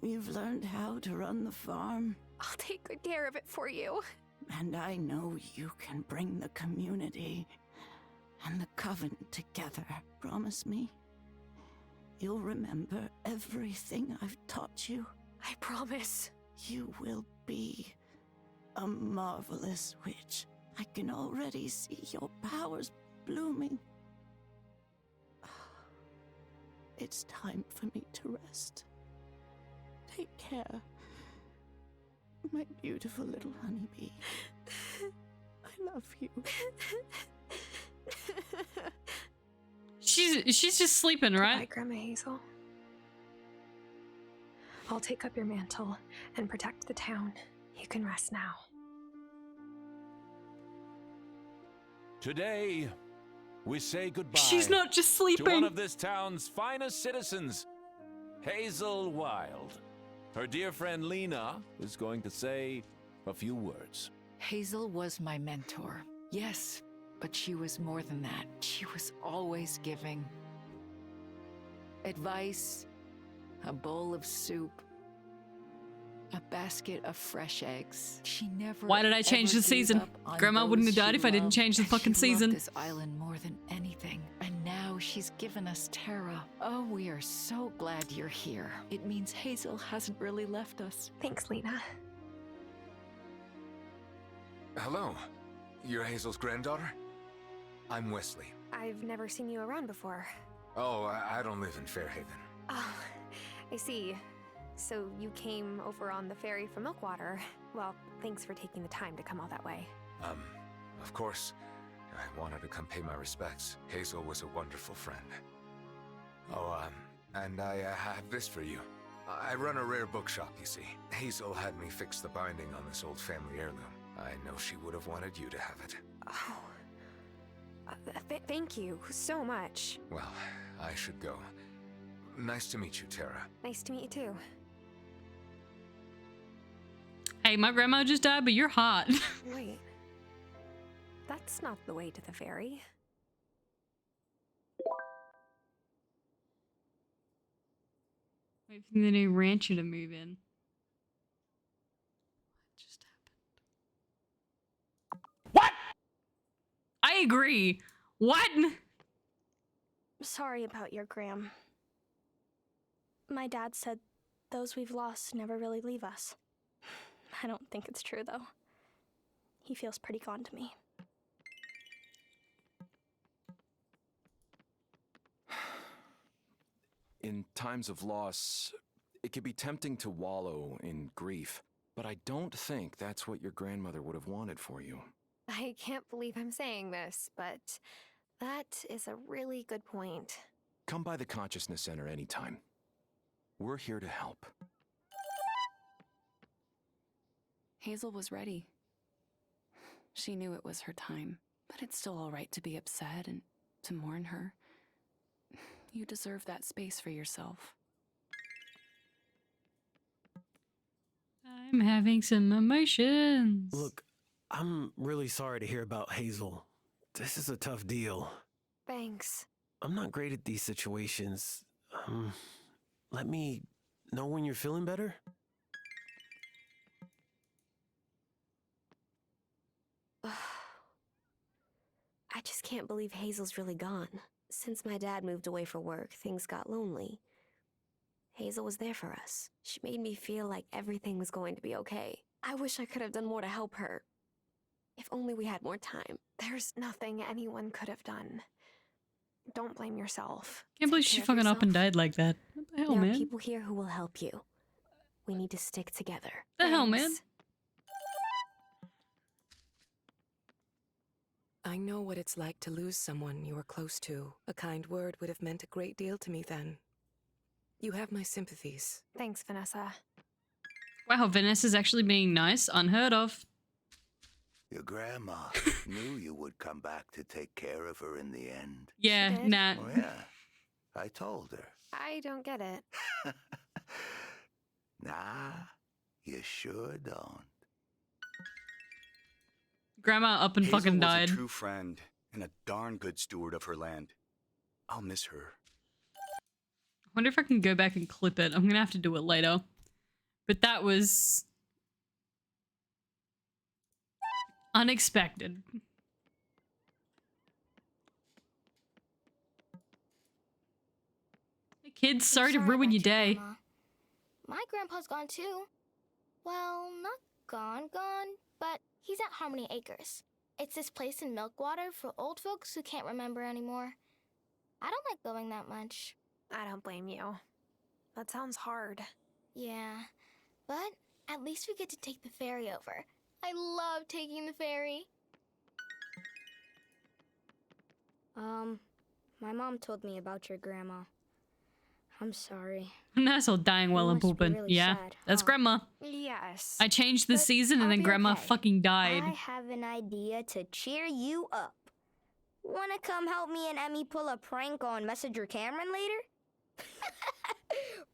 We've learned how to run the farm. I'll take good care of it for you. And I know you can bring the community and the coven together. Promise me? You'll remember everything I've taught you. I promise. You will be a marvelous witch. I can already see your powers blooming. It's time for me to rest. Take care, my beautiful little honeybee. I love you. She's just sleeping, right? Goodbye, Grandma Hazel. I'll take up your mantle and protect the town. You can rest now. Today, we say goodbye. She's not just sleeping. To one of this town's finest citizens, Hazel Wilde. Her dear friend Lena is going to say a few words. Hazel was my mentor. Yes, but she was more than that. She was always giving. Advice, a bowl of soup, a basket of fresh eggs. She never. Why did I change the season? Grandma wouldn't have died if I didn't change the fucking season. This island more than anything, and now she's given us Tara. Oh, we are so glad you're here. It means Hazel hasn't really left us. Thanks, Lena. Hello. You're Hazel's granddaughter? I'm Wesley. I've never seen you around before. Oh, I don't live in Fairhaven. Oh, I see. So you came over on the ferry from Milkwater. Well, thanks for taking the time to come all that way. Of course. I wanted to come pay my respects. Hazel was a wonderful friend. Oh, and I have this for you. I run a rare bookshop, you see. Hazel had me fix the binding on this old family heirloom. I know she would have wanted you to have it. Oh. Thank you so much. Well, I should go. Nice to meet you, Tara. Nice to meet you too. Hey, my grandma just died, but you're hot. Wait. That's not the way to the ferry. Wait for the new rancher to move in. What just happened? What? I agree. What? Sorry about your Gram. My dad said those we've lost never really leave us. I don't think it's true, though. He feels pretty gone to me. in times of loss, it can be tempting to wallow in grief. But I don't think that's what your grandmother would have wanted for you. I can't believe I'm saying this, but that is a really good point. Come by the Consciousness Center anytime. We're here to help. Hazel was ready. She knew it was her time, but it's still all right to be upset and to mourn her. You deserve that space for yourself. I'm having some emotions. Look, I'm really sorry to hear about Hazel. This is a tough deal. Thanks. I'm not great at these situations. Let me know when you're feeling better? I just can't believe Hazel's really gone. Since my dad moved away for work, things got lonely. Hazel was there for us. She made me feel like everything was going to be okay. I wish I could have done more to help her. If only we had more time. There's nothing anyone could have done. Don't blame yourself. Can't believe she fucking up and died like that. What the hell, There man? are people here who will help you. We need to stick together. The hell, man? I know what it's like to lose someone you were close to. A kind word would have meant a great deal to me then. You have my sympathies. Thanks, Vanessa. Wow, Vanessa's actually being nice. Unheard of. Your grandma knew you would come back to take care of her in the end. Yeah, nah. Oh, yeah. I told her. I don't get it. Nah, you sure don't. Grandma up and Hazel fucking was died. a true friend and a darn good steward of her land. I'll miss her. I wonder if I can go back and clip it. I'm gonna have to do it later. But that was unexpected. Hey kids, sorry to ruin your day. Grandma. My grandpa's gone too. Well, not gone, but he's at Harmony Acres. It's this place in Milkwater for old folks who can't remember anymore. I don't like going that much. I don't blame you. That sounds hard. Yeah, but at least we get to take the ferry over. I love taking the ferry. My mom told me about your grandma. I'm sorry. Nice old dying well You and must be pooping. really Yeah, sad, that's huh? grandma. Yes. I changed the season and then grandma fucking died. I have an idea to cheer you up. Wanna come help me and Emmy pull a prank on Messenger Cameron later?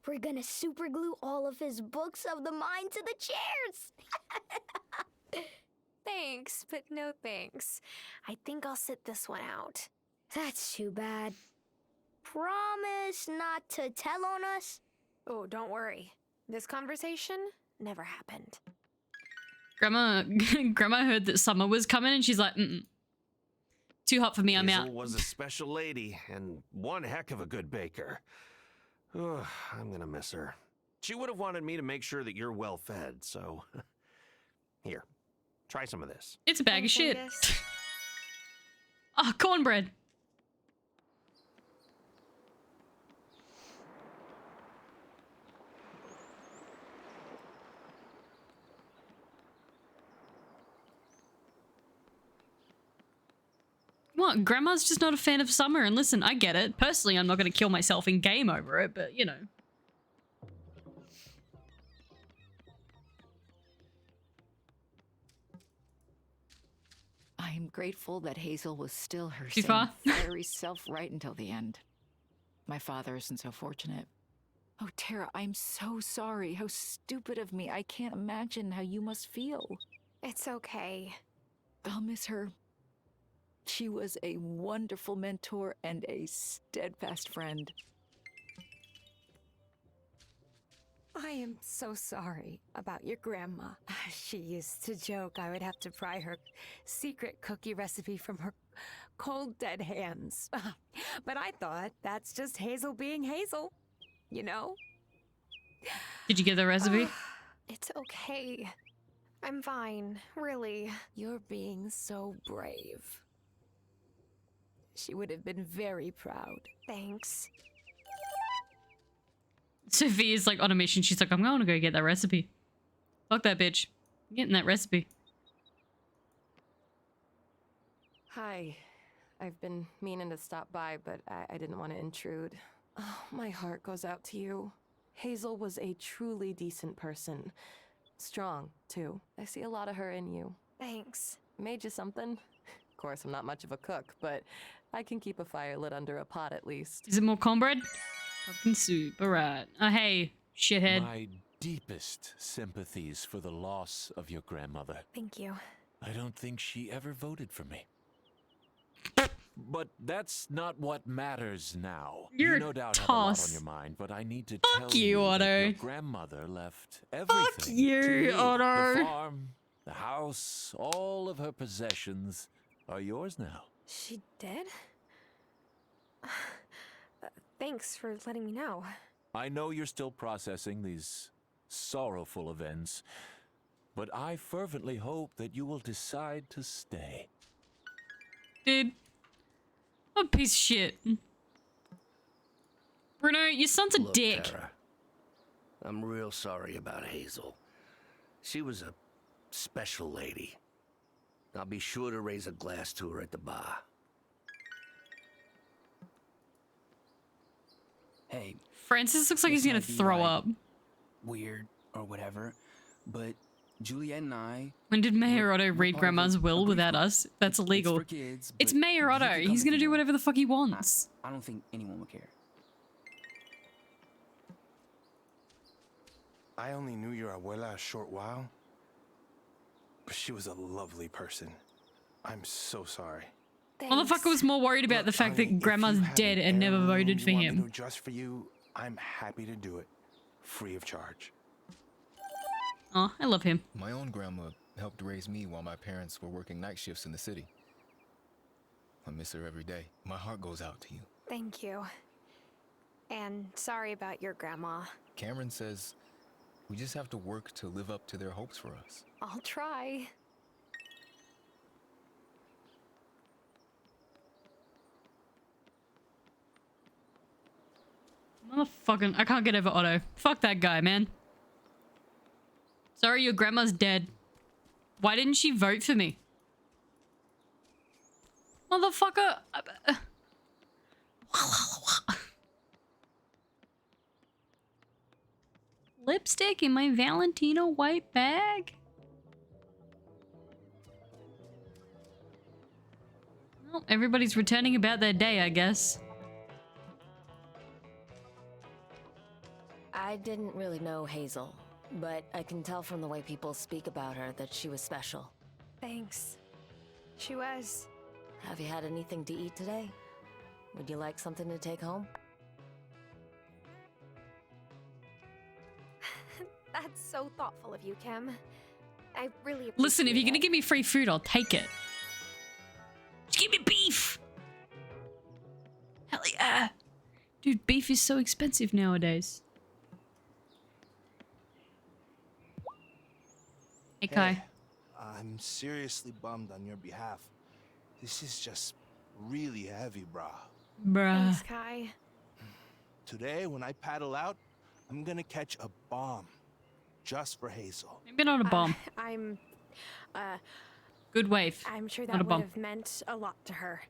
We're gonna super glue all of his books of the mind to the chairs. Thanks, but no thanks. I think I'll sit this one out. That's too bad. Promise not to tell on us? Oh, don't worry. This conversation never happened. Grandma heard that summer was coming and she's like, too hot for me, I'm Hazel out. was a special lady and one heck of a good baker. Ugh, I'm gonna miss her. She would have wanted me to make sure that you're well fed, so here, try some of this. It's a bag of shit. Ah, cornbread. What? Grandma's just not a fan of summer, and listen, I get it. Personally, I'm not going to kill myself in game over it, but you know. I'm grateful that Hazel was still her Too same far? fiery self right until the end. My father isn't so fortunate. Oh, Tara, I'm so sorry. How stupid of me. I can't imagine how you must feel. It's okay. I'll miss her. She was a wonderful mentor and a steadfast friend. I am so sorry about your grandma. She used to joke I would have to pry her secret cookie recipe from her cold, dead hands. But I thought that's just Hazel being Hazel, you know? Did you get the recipe? It's okay. I'm fine, really. You're being so brave. She would have been very proud. Thanks. Sophia's like on a mission. She's like, I'm going to go get that recipe. Fuck that bitch. I'm getting that recipe. Hi. I've been meaning to stop by, but I didn't want to intrude. Oh, my heart goes out to you. Hazel was a truly decent person. Strong, too. I see a lot of her in you. Thanks. Made you something? Of course, I'm not much of a cook, but I can keep a fire lit under a pot at least. Is it more cornbread? Pumpkin soup. Alright. Oh, hey, shithead. My deepest sympathies for the loss of your grandmother. Thank you. I don't think she ever voted for me. But that's not what matters now. You're you no doubt have a lot on your mind, but I need to tell you, that Otto. your grandmother left everything Fuck you, to you. Otto. The farm, the house, all of her possessions are yours now. She did? Thanks for letting me know. I know you're still processing these sorrowful events, but I fervently hope that you will decide to stay. Dude. What a piece of shit. Bruno, your son's a Look, dick. Tara, I'm real sorry about Hazel. She was a special lady. I'll be sure to raise a glass to her at the bar. Hey. Francis looks like he's gonna throw up. Weird or whatever, but Juliet and I. When did Mayor Otto read Grandma's will without us? That's illegal. It's Mayor Otto. He's gonna do whatever the fuck he wants. I don't think anyone would care. I only knew your abuela a short while, but she was a lovely person. I'm so sorry. Motherfucker was more worried about the fact that Grandma's dead and never voted for him. Just for you, I'm happy to do it, free of charge. Oh, I love him. My own grandma helped raise me while my parents were working night shifts in the city. I miss her every day. My heart goes out to you. Thank you. And sorry about your grandma. Cameron says we just have to work to live up to their hopes for us. I'll try. Motherfucking, I can't get over Otto. Fuck that guy, man. Sorry, your grandma's dead. Why didn't she vote for me? Motherfucker. Lipstick in my Valentino white bag? Well, everybody's returning about their day, I guess. I didn't really know Hazel, but I can tell from the way people speak about her that she was special. Thanks. She was. Have you had anything to eat today? Would you like something to take home? That's so thoughtful of you, Kim. I really appreciate Listen, if you're gonna it. give me free food, I'll take it. Just give me beef! Hell yeah! Dude, beef is so expensive nowadays. Hey, Kai. I'm seriously bummed on your behalf. This is just really heavy, brah. Bruh. Thanks, Kai. Today, when I paddle out, I'm gonna catch a bomb. Just for Hazel. Maybe not a bomb. I'm, Good wave. I'm sure Not that a would bomb. have meant a lot to her.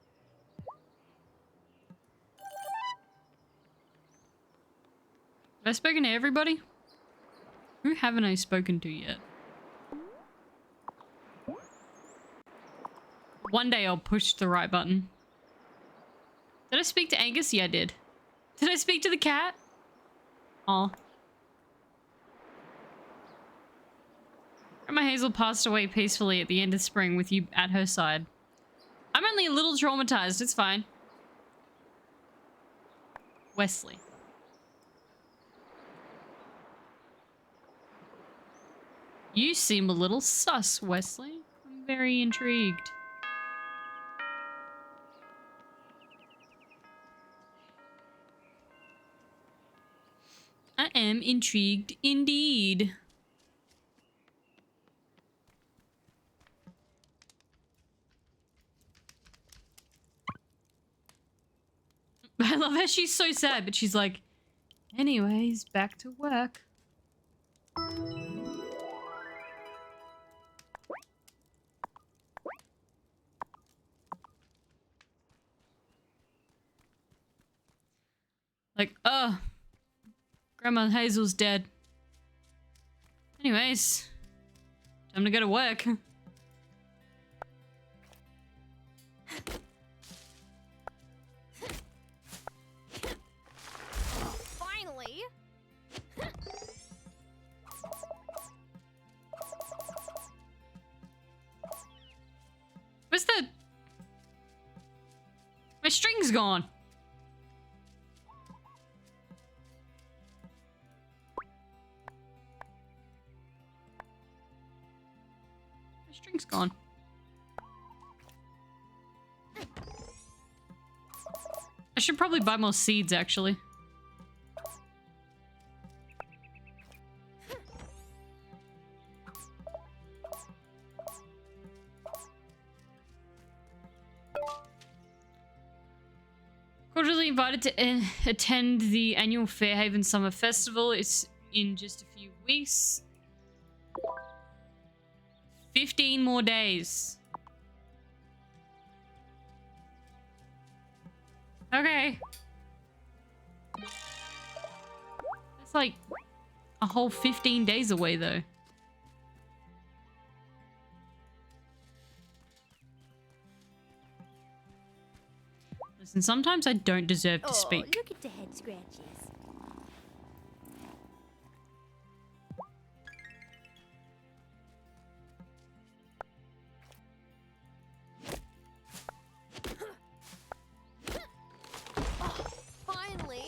Have I spoken to everybody? Who haven't I spoken to yet? One day I'll push the right button. Did I speak to Angus? Yeah, I did. Did I speak to the cat? Aw. Grandma Hazel passed away peacefully at the end of spring with you at her side. I'm only a little traumatized. It's fine. Wesley. You seem a little sus, Wesley. I'm very intrigued. I am intrigued indeed. I love how she's so sad, but she's like, Anyways, back to work. Like, Grandma Hazel's dead. Anyways, time to go to work. Finally! Where's the... My string's gone. My string's gone. I should probably buy more seeds, actually. Cordially invited to attend the annual Fairhaven Summer Festival. It's in just a few weeks. 15 more days. Okay. That's like a whole 15 days away, though. Listen, sometimes I don't deserve to speak. Look at the head scratches. Finally.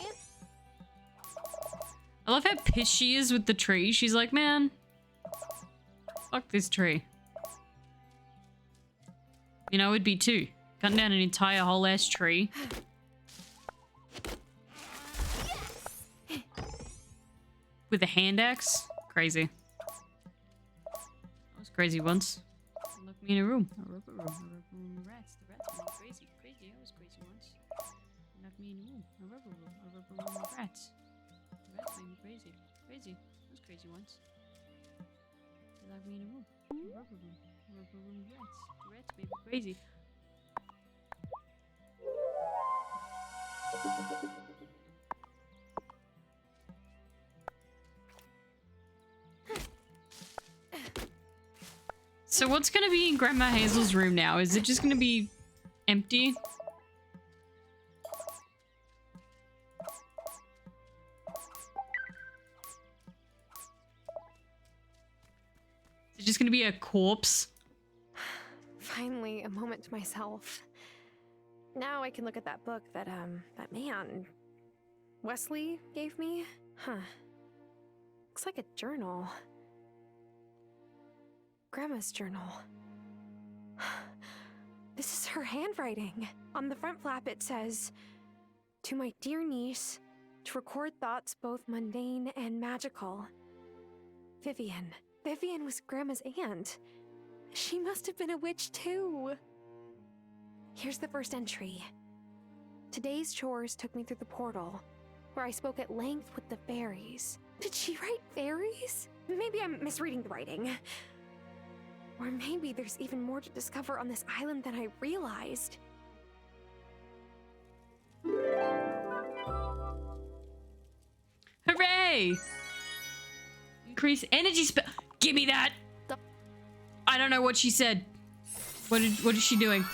I love how pissed she is with the tree. She's like, man, fuck this tree. You know, it'd be too. Cutting down an entire whole ass tree. With a hand axe? Crazy. I was crazy once. Lock me in a room. A rubber room. A rubber room with rats. The rats made me crazy. Crazy. I was crazy once. Lock me in a room. A rubber room. A rubber room with rats. The rats made me crazy. Crazy. I was crazy once. They locked me in a room. A rubber room. A rubber room with rats. The rats made me crazy. So what's gonna be in Grandma Hazel's room now? Is it just gonna be empty? Is it just gonna be a corpse? Finally, a moment to myself. Now I can look at that book that man, Wesley gave me. Huh. Looks like a journal. Grandma's journal. This is her handwriting. On the front flap it says, "To my dear niece, to record thoughts both mundane and magical. Vivian." Vivian was Grandma's aunt. She must have been a witch too. Here's the first entry. Today's chores took me through the portal, where I spoke at length with the fairies. Did she write fairies? Maybe I'm misreading the writing. Or maybe there's even more to discover on this island than I realized. Hooray! Increase energy spell. Give me that! I don't know what she said. What is she doing?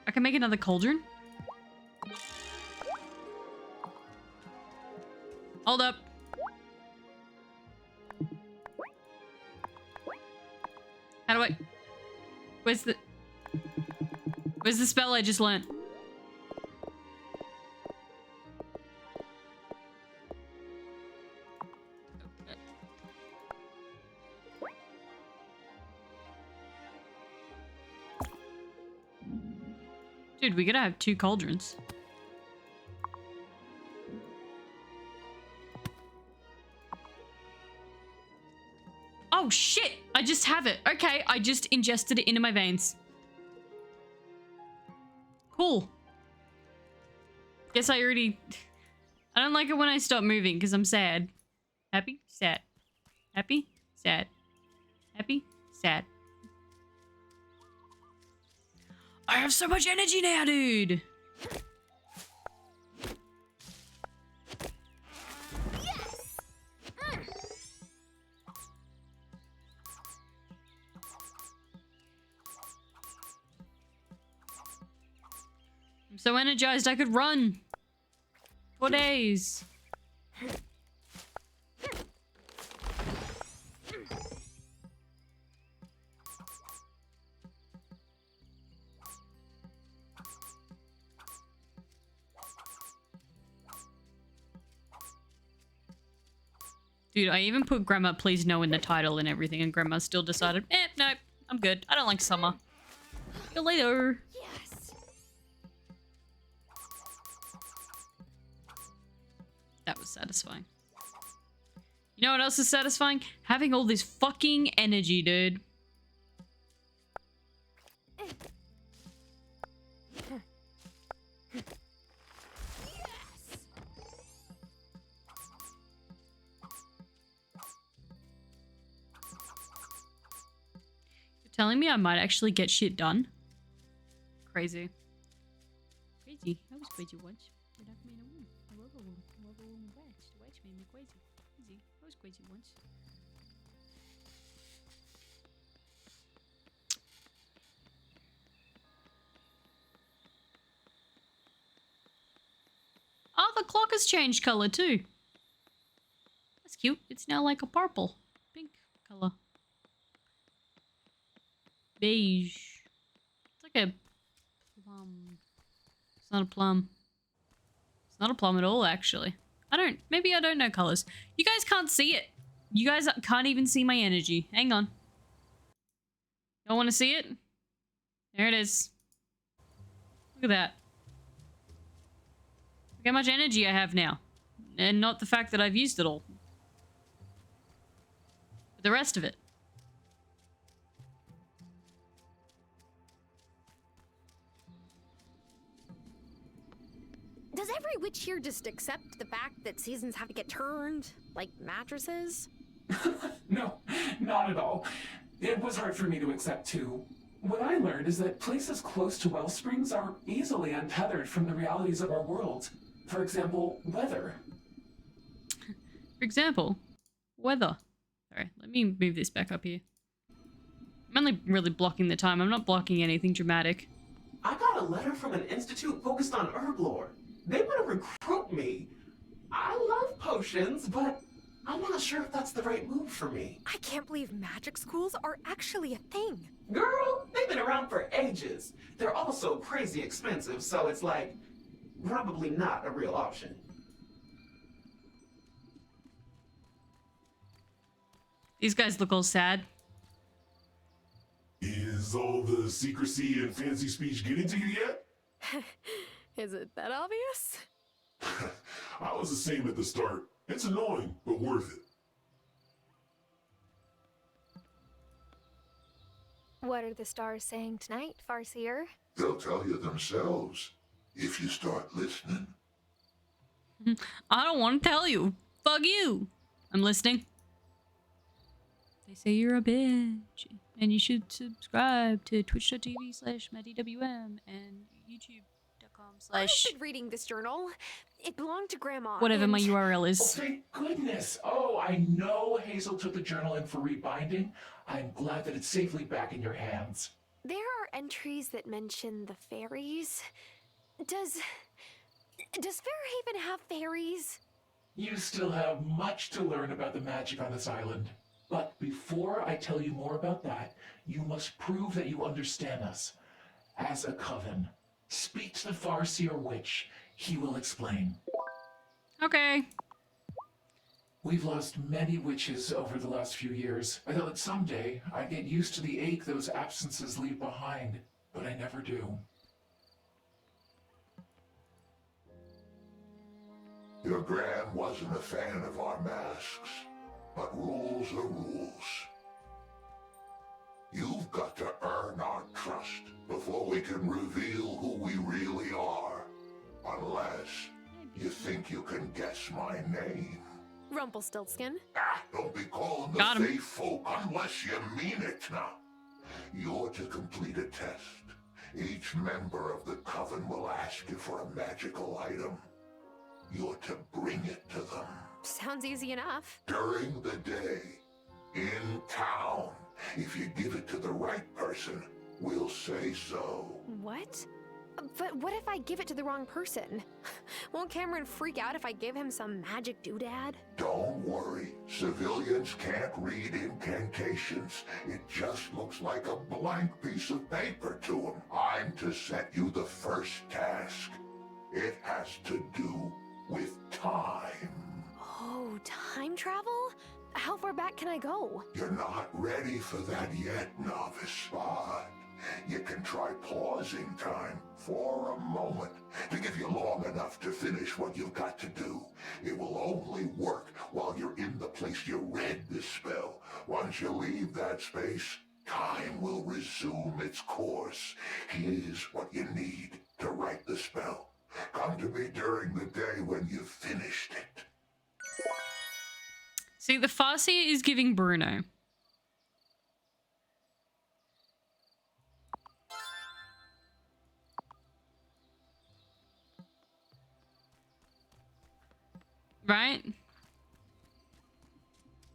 I can make another cauldron? Hold up. How do I... Where's the spell I just learned? Dude, we gotta have 2 cauldrons. Oh shit! I just have it. Okay, I just ingested it into my veins. Cool. Guess I already... I don't like it when I stop moving because I'm sad. Happy? Sad. Happy? Sad. Happy? Sad. I have so much energy now, dude! I'm so energized I could run for days. Dude, I even put Grandma Please No in the title and everything, and Grandma still decided, nope, I'm good. I don't like summer. See you later. Yes. That was satisfying. You know what else is satisfying? Having all this fucking energy, dude. Telling me I might actually get shit done? Crazy. Crazy. I was crazy once. But I've made a woman. I love a woman. I love a woman wax. The wax made me crazy. Crazy. I was crazy once. Oh, the clock has changed color too. That's cute. It's now like a purple. Pink color. Beige. It's like a plum. It's not a plum. It's not a plum at all, actually. Maybe I don't know colors. You guys can't see it. You guys can't even see my energy. Hang on. Don't want to see it? There it is. Look at that. Look how much energy I have now. And not the fact that I've used it all. But the rest of it. Does every witch here just accept the fact that seasons have to get turned? Like mattresses? No, not at all. It was hard for me to accept too. What I learned is that places close to wellsprings are easily untethered from the realities of our world. For example, weather. For example, weather. Sorry, let me move this back up here. I'm only really blocking the time. I'm not blocking anything dramatic. I got a letter from an institute focused on herb lore. They want to recruit me. I love potions, but I'm not sure if that's the right move for me. I can't believe magic schools are actually a thing. Girl, they've been around for ages. They're also crazy expensive, so it's like, probably not a real option. These guys look all sad. Is all the secrecy and fancy speech getting to you yet? Is it that obvious? I was the same at the start. It's annoying, but worth it. What are the stars saying tonight, Farseer? They'll tell you themselves if you start listening. I don't want to tell you. Fuck you. I'm listening. They say you're a bitch. And you should subscribe to twitch.tv/MaddieWM and YouTube.com/ I've been reading this journal. It belonged to Grandma. whatever my URL is. Oh, thank goodness. Oh, I know Hazel took the journal in for rebinding. I'm glad that it's safely back in your hands. There are entries that mention the fairies. Does Fairhaven have fairies? You still have much to learn about the magic on this island. But before I tell you more about that, you must prove that you understand us. As a coven, speak to the Farseer Witch. He will explain. Okay. We've lost many witches over the last few years. I thought that someday I'd get used to the ache those absences leave behind, but I never do. Your Gran wasn't a fan of our masks, but rules are rules. You've got to earn our trust before before we can reveal who we really are. Unless you think you can guess my name. Rumpelstiltskin. Don't be calling the Fae folk unless you mean it now. You're to complete a test. Each member of the Coven will ask you for a magical item. You're to bring it to them. Sounds easy enough. During the day, in town. If you give it to the right person, we'll say so. What? But what if I give it to the wrong person? Won't Cameron freak out if I give him some magic doodad? Don't worry. Civilians can't read incantations. It just looks like a blank piece of paper to them. I'm to set you the first task. It has to do with time. Oh, time travel? How far back can I go? You're not ready for that yet, novice, but you can try pausing time for a moment to give you long enough to finish what you've got to do. It will only work while you're in the place you read the spell. Once you leave that space, time will resume its course. Here's what you need to write the spell. Come to me during the day when you've finished it. See, the Farseer is giving Bruno. Right?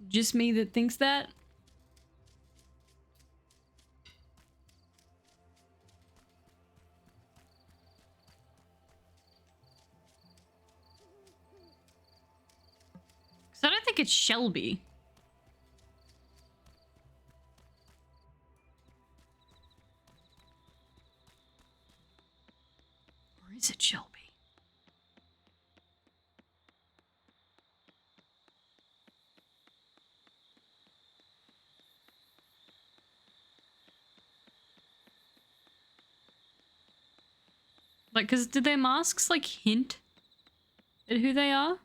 Just me that thinks that? Because I don't think it's Shelby. Or is it Shelby? Like, because did their masks, like, hint at who they are?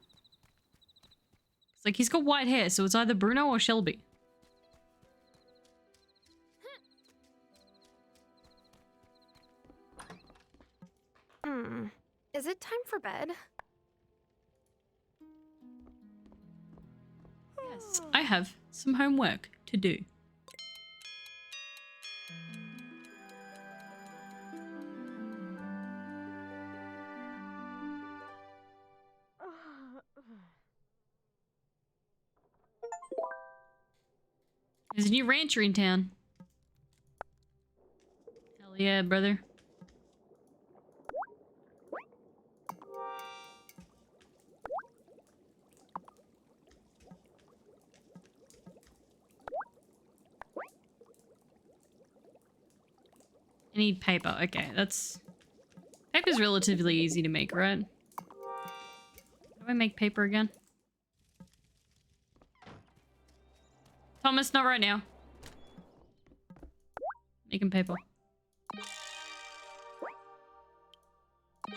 It's like, he's got white hair, so it's either Bruno or Shelby. Is it time for bed? Yes, I have some homework to do. There's a new rancher in town. Hell yeah, brother. I need paper. Okay, that's... Paper's relatively easy to make, right? How do I make paper again? Thomas, not right now. Making paper.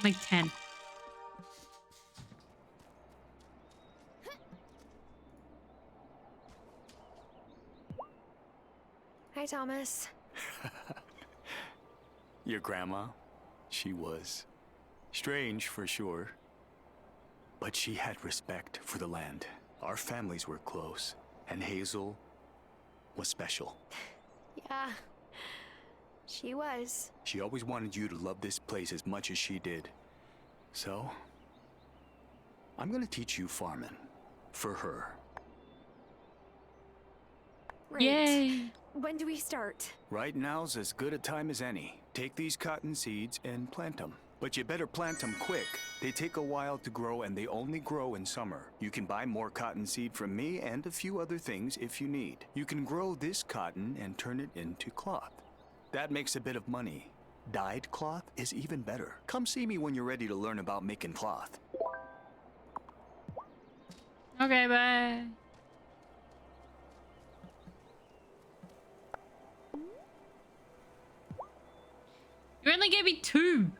Like 10. Hi, Thomas. Your grandma, she was strange for sure, but she had respect for the land. Our families were close, and Hazel was special. Yeah, she was. She always wanted you to love this place as much as she did. So, I'm gonna teach you farming for her. Great. Yay! When do we start? Right now's as good a time as any. Take these cotton seeds and plant them. But you better plant them quick. They take a while to grow and they only grow in summer. You can buy more cotton seed from me and a few other things if you need. You can grow this cotton and turn it into cloth. That makes a bit of money. Dyed cloth is even better. Come see me when you're ready to learn about making cloth. Okay, bye. You only gave me 2.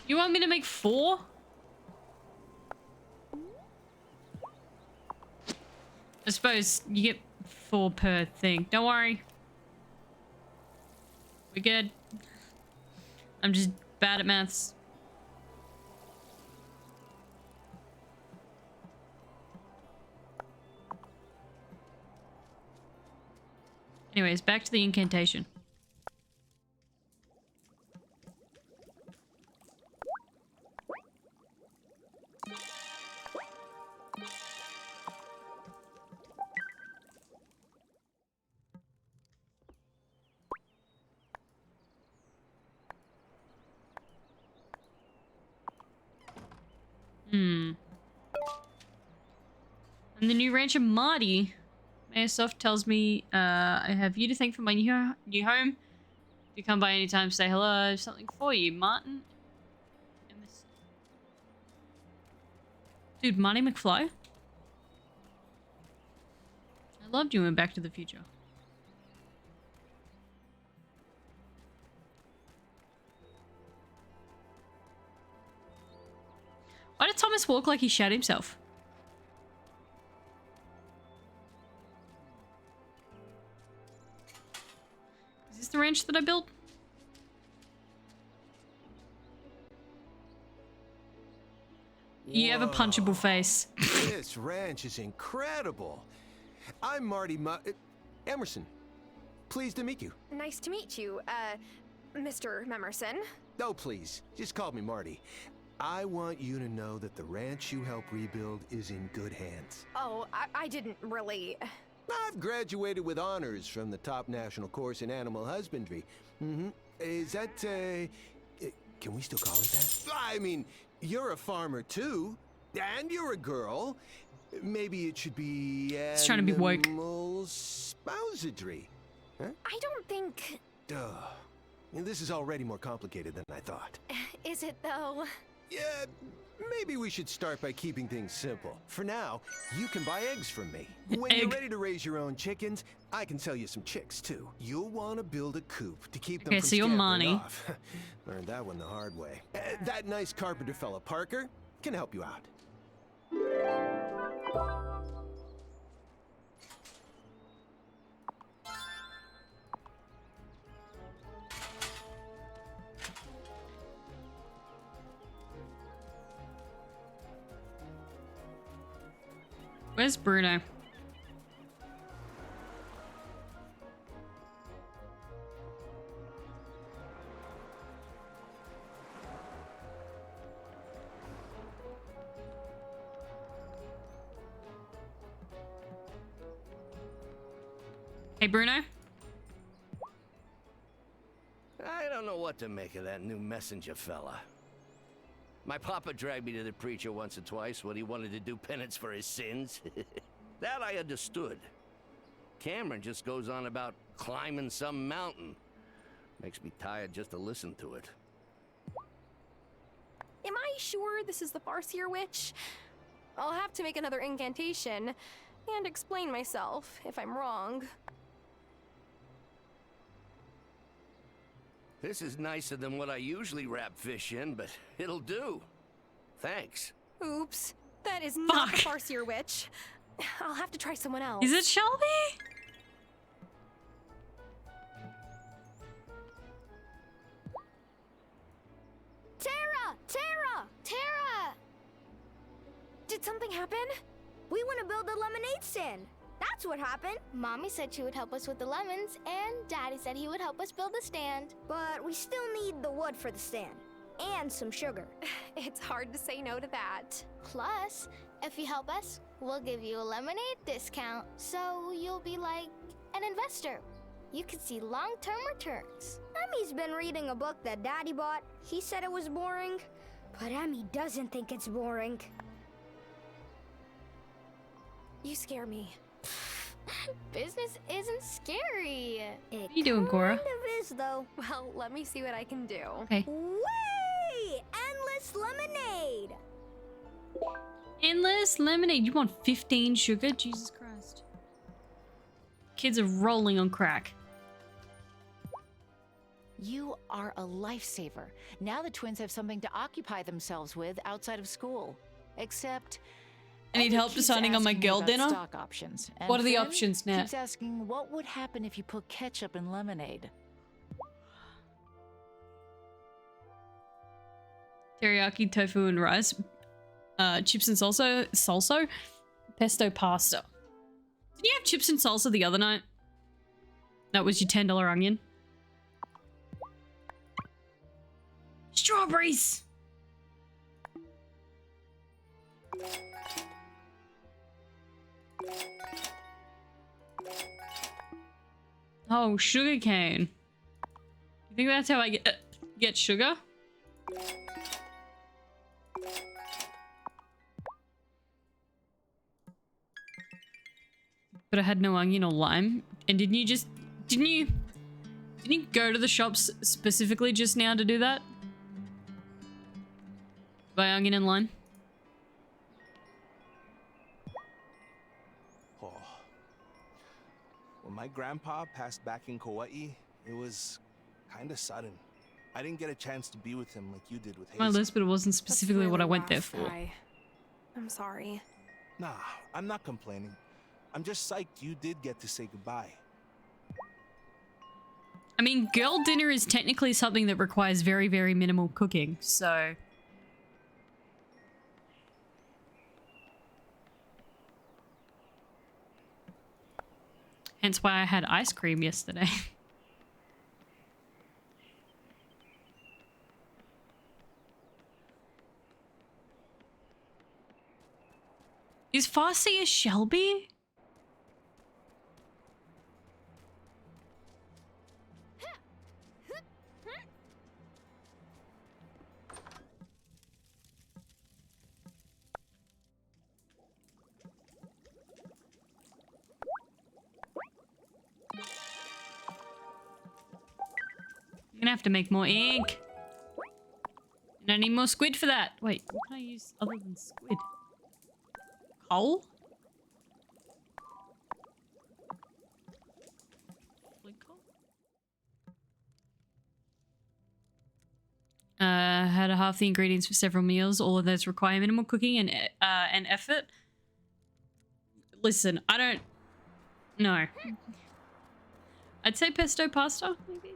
You want me to make 4? I suppose you get 4 per thing. Don't worry. We're good. I'm just bad at maths. Anyways, back to the incantation. And the new rancher Maddie. Mayorsoft tells me I have you to thank for my new home. If you come by anytime, say hello. I have something for you, Martin. Dude, Marty McFly? I loved you in Back to the Future. Why did Thomas walk like he shat himself? Is this the ranch that I built? You have a punchable face. This ranch is incredible. I'm Marty Emerson. Pleased to meet you. Nice to meet you, Mr. Memerson. Oh, please. Just call me Marty. I want you to know that the ranch you help rebuild is in good hands. Oh, I didn't really... I've graduated with honors from the top national course in animal husbandry. Is that, can we still call it that? I mean, you're a farmer too, and you're a girl. Maybe it should be He's trying to be woke. Animal spousadry. Huh? I don't think... Duh. This is already more complicated than I thought. Is it, though? Yeah, maybe we should start by keeping things simple. For now, you can buy eggs from me. When you're ready to raise your own chickens, I can sell you some chicks, too. You'll want to build a coop to keep them from so you're scampering Monty. off. Learned that one the hard way. That nice carpenter fella, Parker, can help you out. Where's Bruno? Hey, Bruno? I don't know what to make of that new messenger fella. My papa dragged me to the preacher once or twice when he wanted to do penance for his sins. That I understood. Cameron just goes on about climbing some mountain. Makes me tired just to listen to it. Am I sure this is the Farseer Witch? I'll have to make another incantation and explain myself if I'm wrong. This is nicer than what I usually wrap fish in, but it'll do. Thanks. Oops, that is not the Farseer Witch. I'll have to try someone else. Is it Shelby? Tara! Tara! Tara! Did something happen? We want to build a lemonade stand. That's what happened. Mommy said she would help us with the lemons, and Daddy said he would help us build the stand. But we still need the wood for the stand. And some sugar. It's hard to say no to that. Plus, if you help us, we'll give you a lemonade discount. So you'll be like an investor. You can see long-term returns. Emmy's been reading a book that Daddy bought. He said it was boring, but Emmy doesn't think it's boring. You scare me. Business isn't scary. It What are you doing, Cora? kind of is, though. Well, let me see what I can do. Okay. Way! Endless lemonade! Endless lemonade. You want 15 sugar? Jesus Christ. Kids are rolling on crack. You are a lifesaver. Now the twins have something to occupy themselves with outside of school. Except... I need help deciding on my girl dinner? Stock options. And What are the Flynn options now? keeps asking what would happen if you put ketchup in lemonade. Teriyaki tofu and rice. Chips and salsa. Pesto pasta. Did you have chips and salsa the other night? That was your $10 onion. Strawberries! Oh, sugarcane. You think that's how I get sugar? But I had no onion or lime. And didn't you go to the shops specifically just now to do that? Buy onion and lime? Oh. When my grandpa passed back in Kauai, it was kind of sudden. I didn't get a chance to be with him like you did with Hazel. My list, but it wasn't specifically what I went there rough, for. Kai. I'm sorry. Nah, I'm not complaining. I'm just psyched you did get to say goodbye. I mean, girl dinner is technically something that requires very, very minimal cooking, so... Hence why I had ice cream yesterday. Is Farsi a Shelby? I'm gonna have to make more ink. And I need more squid for that. Wait, what can I use other than squid? Coal? Had half the ingredients for several meals. All of those require minimal cooking and effort. Listen, I don't know. I'd say pesto pasta, maybe.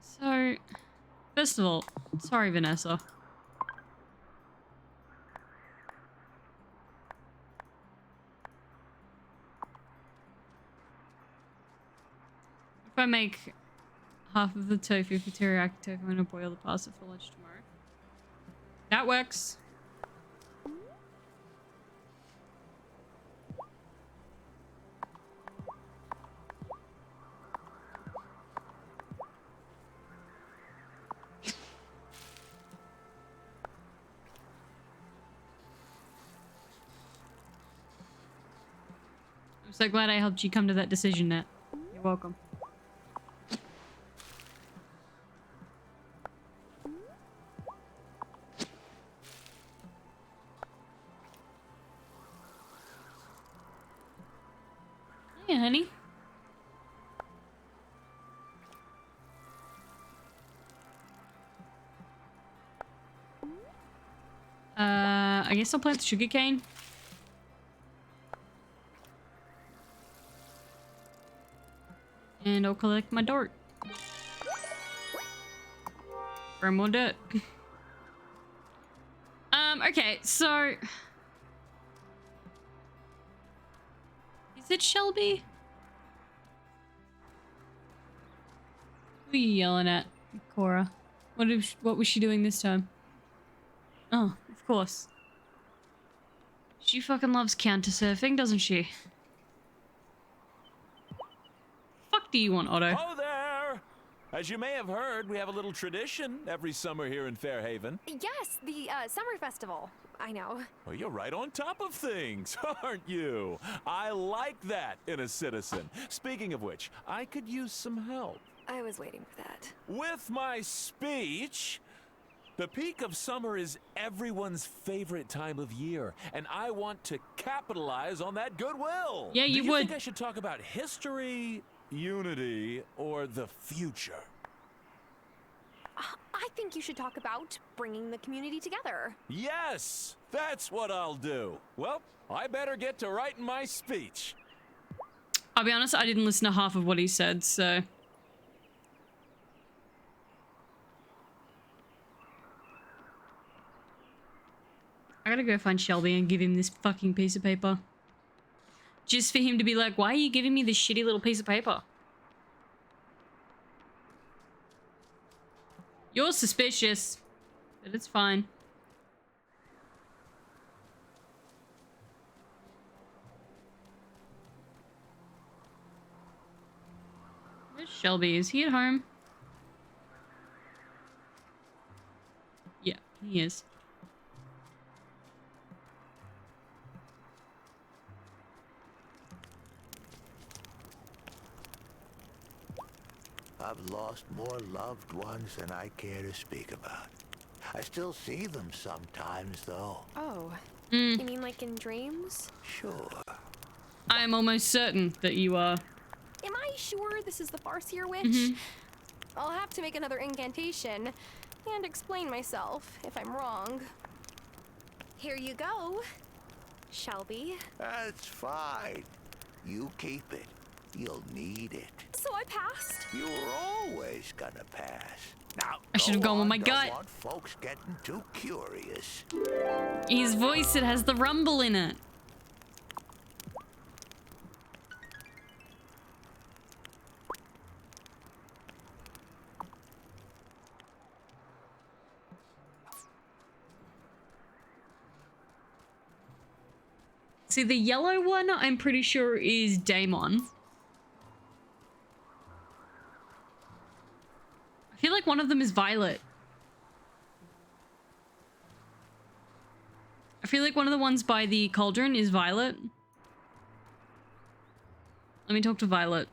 So, first of all, sorry, Vanessa. If I make half of the tofu for teriyaki tofu, I'm gonna boil the pasta for lunch tomorrow. That works. I'm so glad I helped you come to that decision, Nat. You're welcome. Hey, honey. I guess I'll plant the sugarcane. And I'll collect my dirt. For more dirt. Okay, so... Is it Shelby? Who are you yelling at, Cora? What was she doing this time? Oh, of course. She fucking loves counter surfing, doesn't she? Fuck do you want, Otto? Oh there! As you may have heard, we have a little tradition every summer here in Fairhaven. Yes, the summer festival. I know. Well, you're right on top of things, aren't you? I like that in a citizen. Speaking of which, I could use some help. I was waiting for that. With my speech, the peak of summer is everyone's favorite time of year, and I want to capitalize on that goodwill. Yeah, you Do you would. think I should talk about history, unity, or the future? I think you should talk about bringing the community together. Yes, that's what I'll do. Well, I better get to writing my speech. I'll be honest, I didn't listen to half of what he said, so... gotta go find Shelby and give him this fucking piece of paper. Just for him to be like, why are you giving me this shitty little piece of paper? You're suspicious, but it's fine. Where's Shelby? Is he at home? Yeah, he is. I've lost more loved ones than I care to speak about. I still see them sometimes, though. Oh. You mean like in dreams? Sure. I am almost certain that you are. Am I sure this is the Farseer Witch? I'll have to make another incantation and explain myself if I'm wrong. Here you go, Shelby. That's fine. You keep it. You'll need it. So I passed? You were always gonna pass. Now, I should have gone with my gut. Don't want folks getting too curious. His voice, it has the rumble in it. See, the yellow one, I'm pretty sure is Daemon. I feel like one of them is Violet. I feel like one of the ones by the cauldron is Violet. Let me talk to Violet.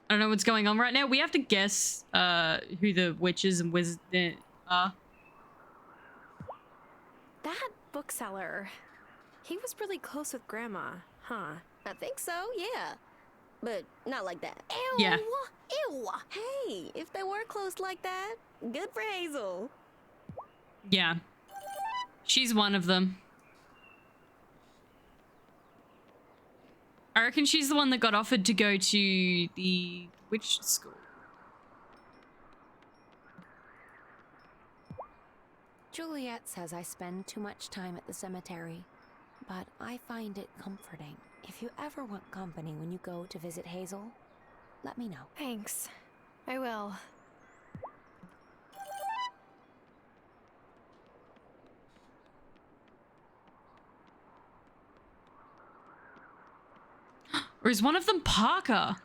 I don't know what's going on right now. We have to guess who the witches and wizards are. That bookseller, he was really close with Grandma, huh? I think so, yeah. But not like that. Ew! Yeah. Ew! Hey, if they were close like that, good for Hazel. Yeah. She's one of them. I reckon she's the one that got offered to go to the witch school. Juliet says I spend too much time at the cemetery, but I find it comforting. If you ever want company when you go to visit Hazel, let me know. Thanks. I will. Or is one of them Parker?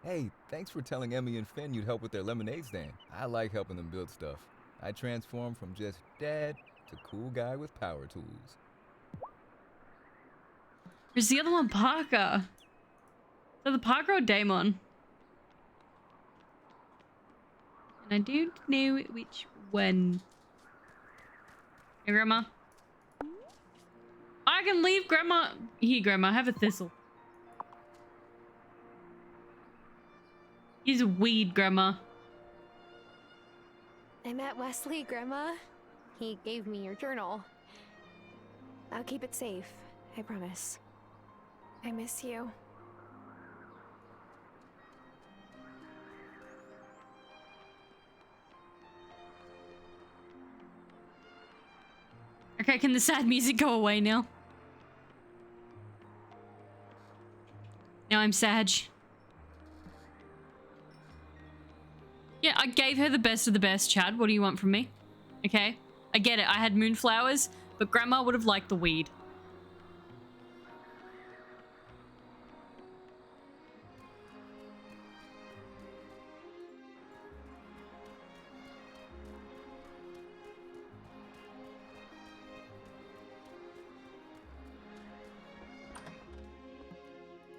Hey, thanks for telling Emmy and Finn you'd help with their lemonade stand. I like helping them build stuff. I transform from just dad to cool guy with power tools. Or is the other one Parker? So the Parker or Daemon? And I don't know which one. Hey, Grandma. I can leave Grandma. Here, Grandma, have a thistle. He's a weed, Grandma. I met Wesley, Grandma. He gave me your journal. I'll keep it safe, I promise. I miss you. Okay, can the sad music go away now? Now I'm sad. Yeah, I gave her the best of the best, Chad. What do you want from me? Okay, I get it. I had moonflowers, but Grandma would have liked the weed.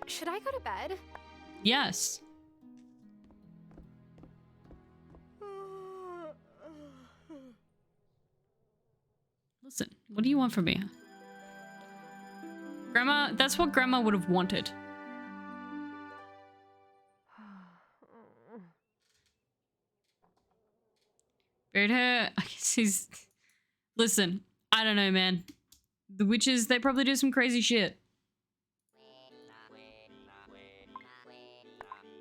Should I go to bed? Yes. Listen, what do you want from me? Grandma, that's what Grandma would have wanted. Buried her. I guess he's... Listen, I don't know, man. The witches, they probably do some crazy shit.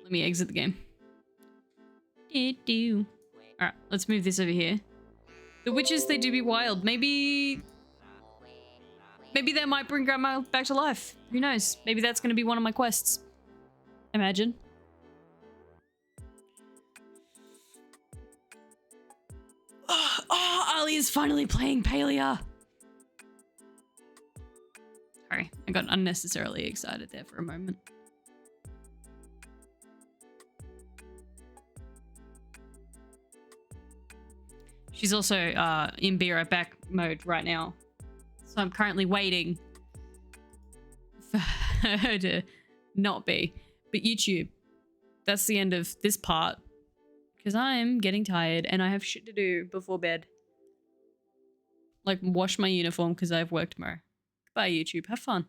Let me exit the game. Alright, let's move this over here. The witches, they do be wild. Maybe that might bring Grandma back to life. Who knows? Maybe that's going to be one of my quests. Imagine. Oh, Ali is finally playing Palia. Sorry, I got unnecessarily excited there for a moment. She's also in Be Right Back mode right now. So I'm currently waiting for her to not be. But YouTube, that's the end of this part. Because I'm getting tired and I have shit to do before bed. Like wash my uniform because I have work tomorrow. Goodbye, YouTube. Have fun.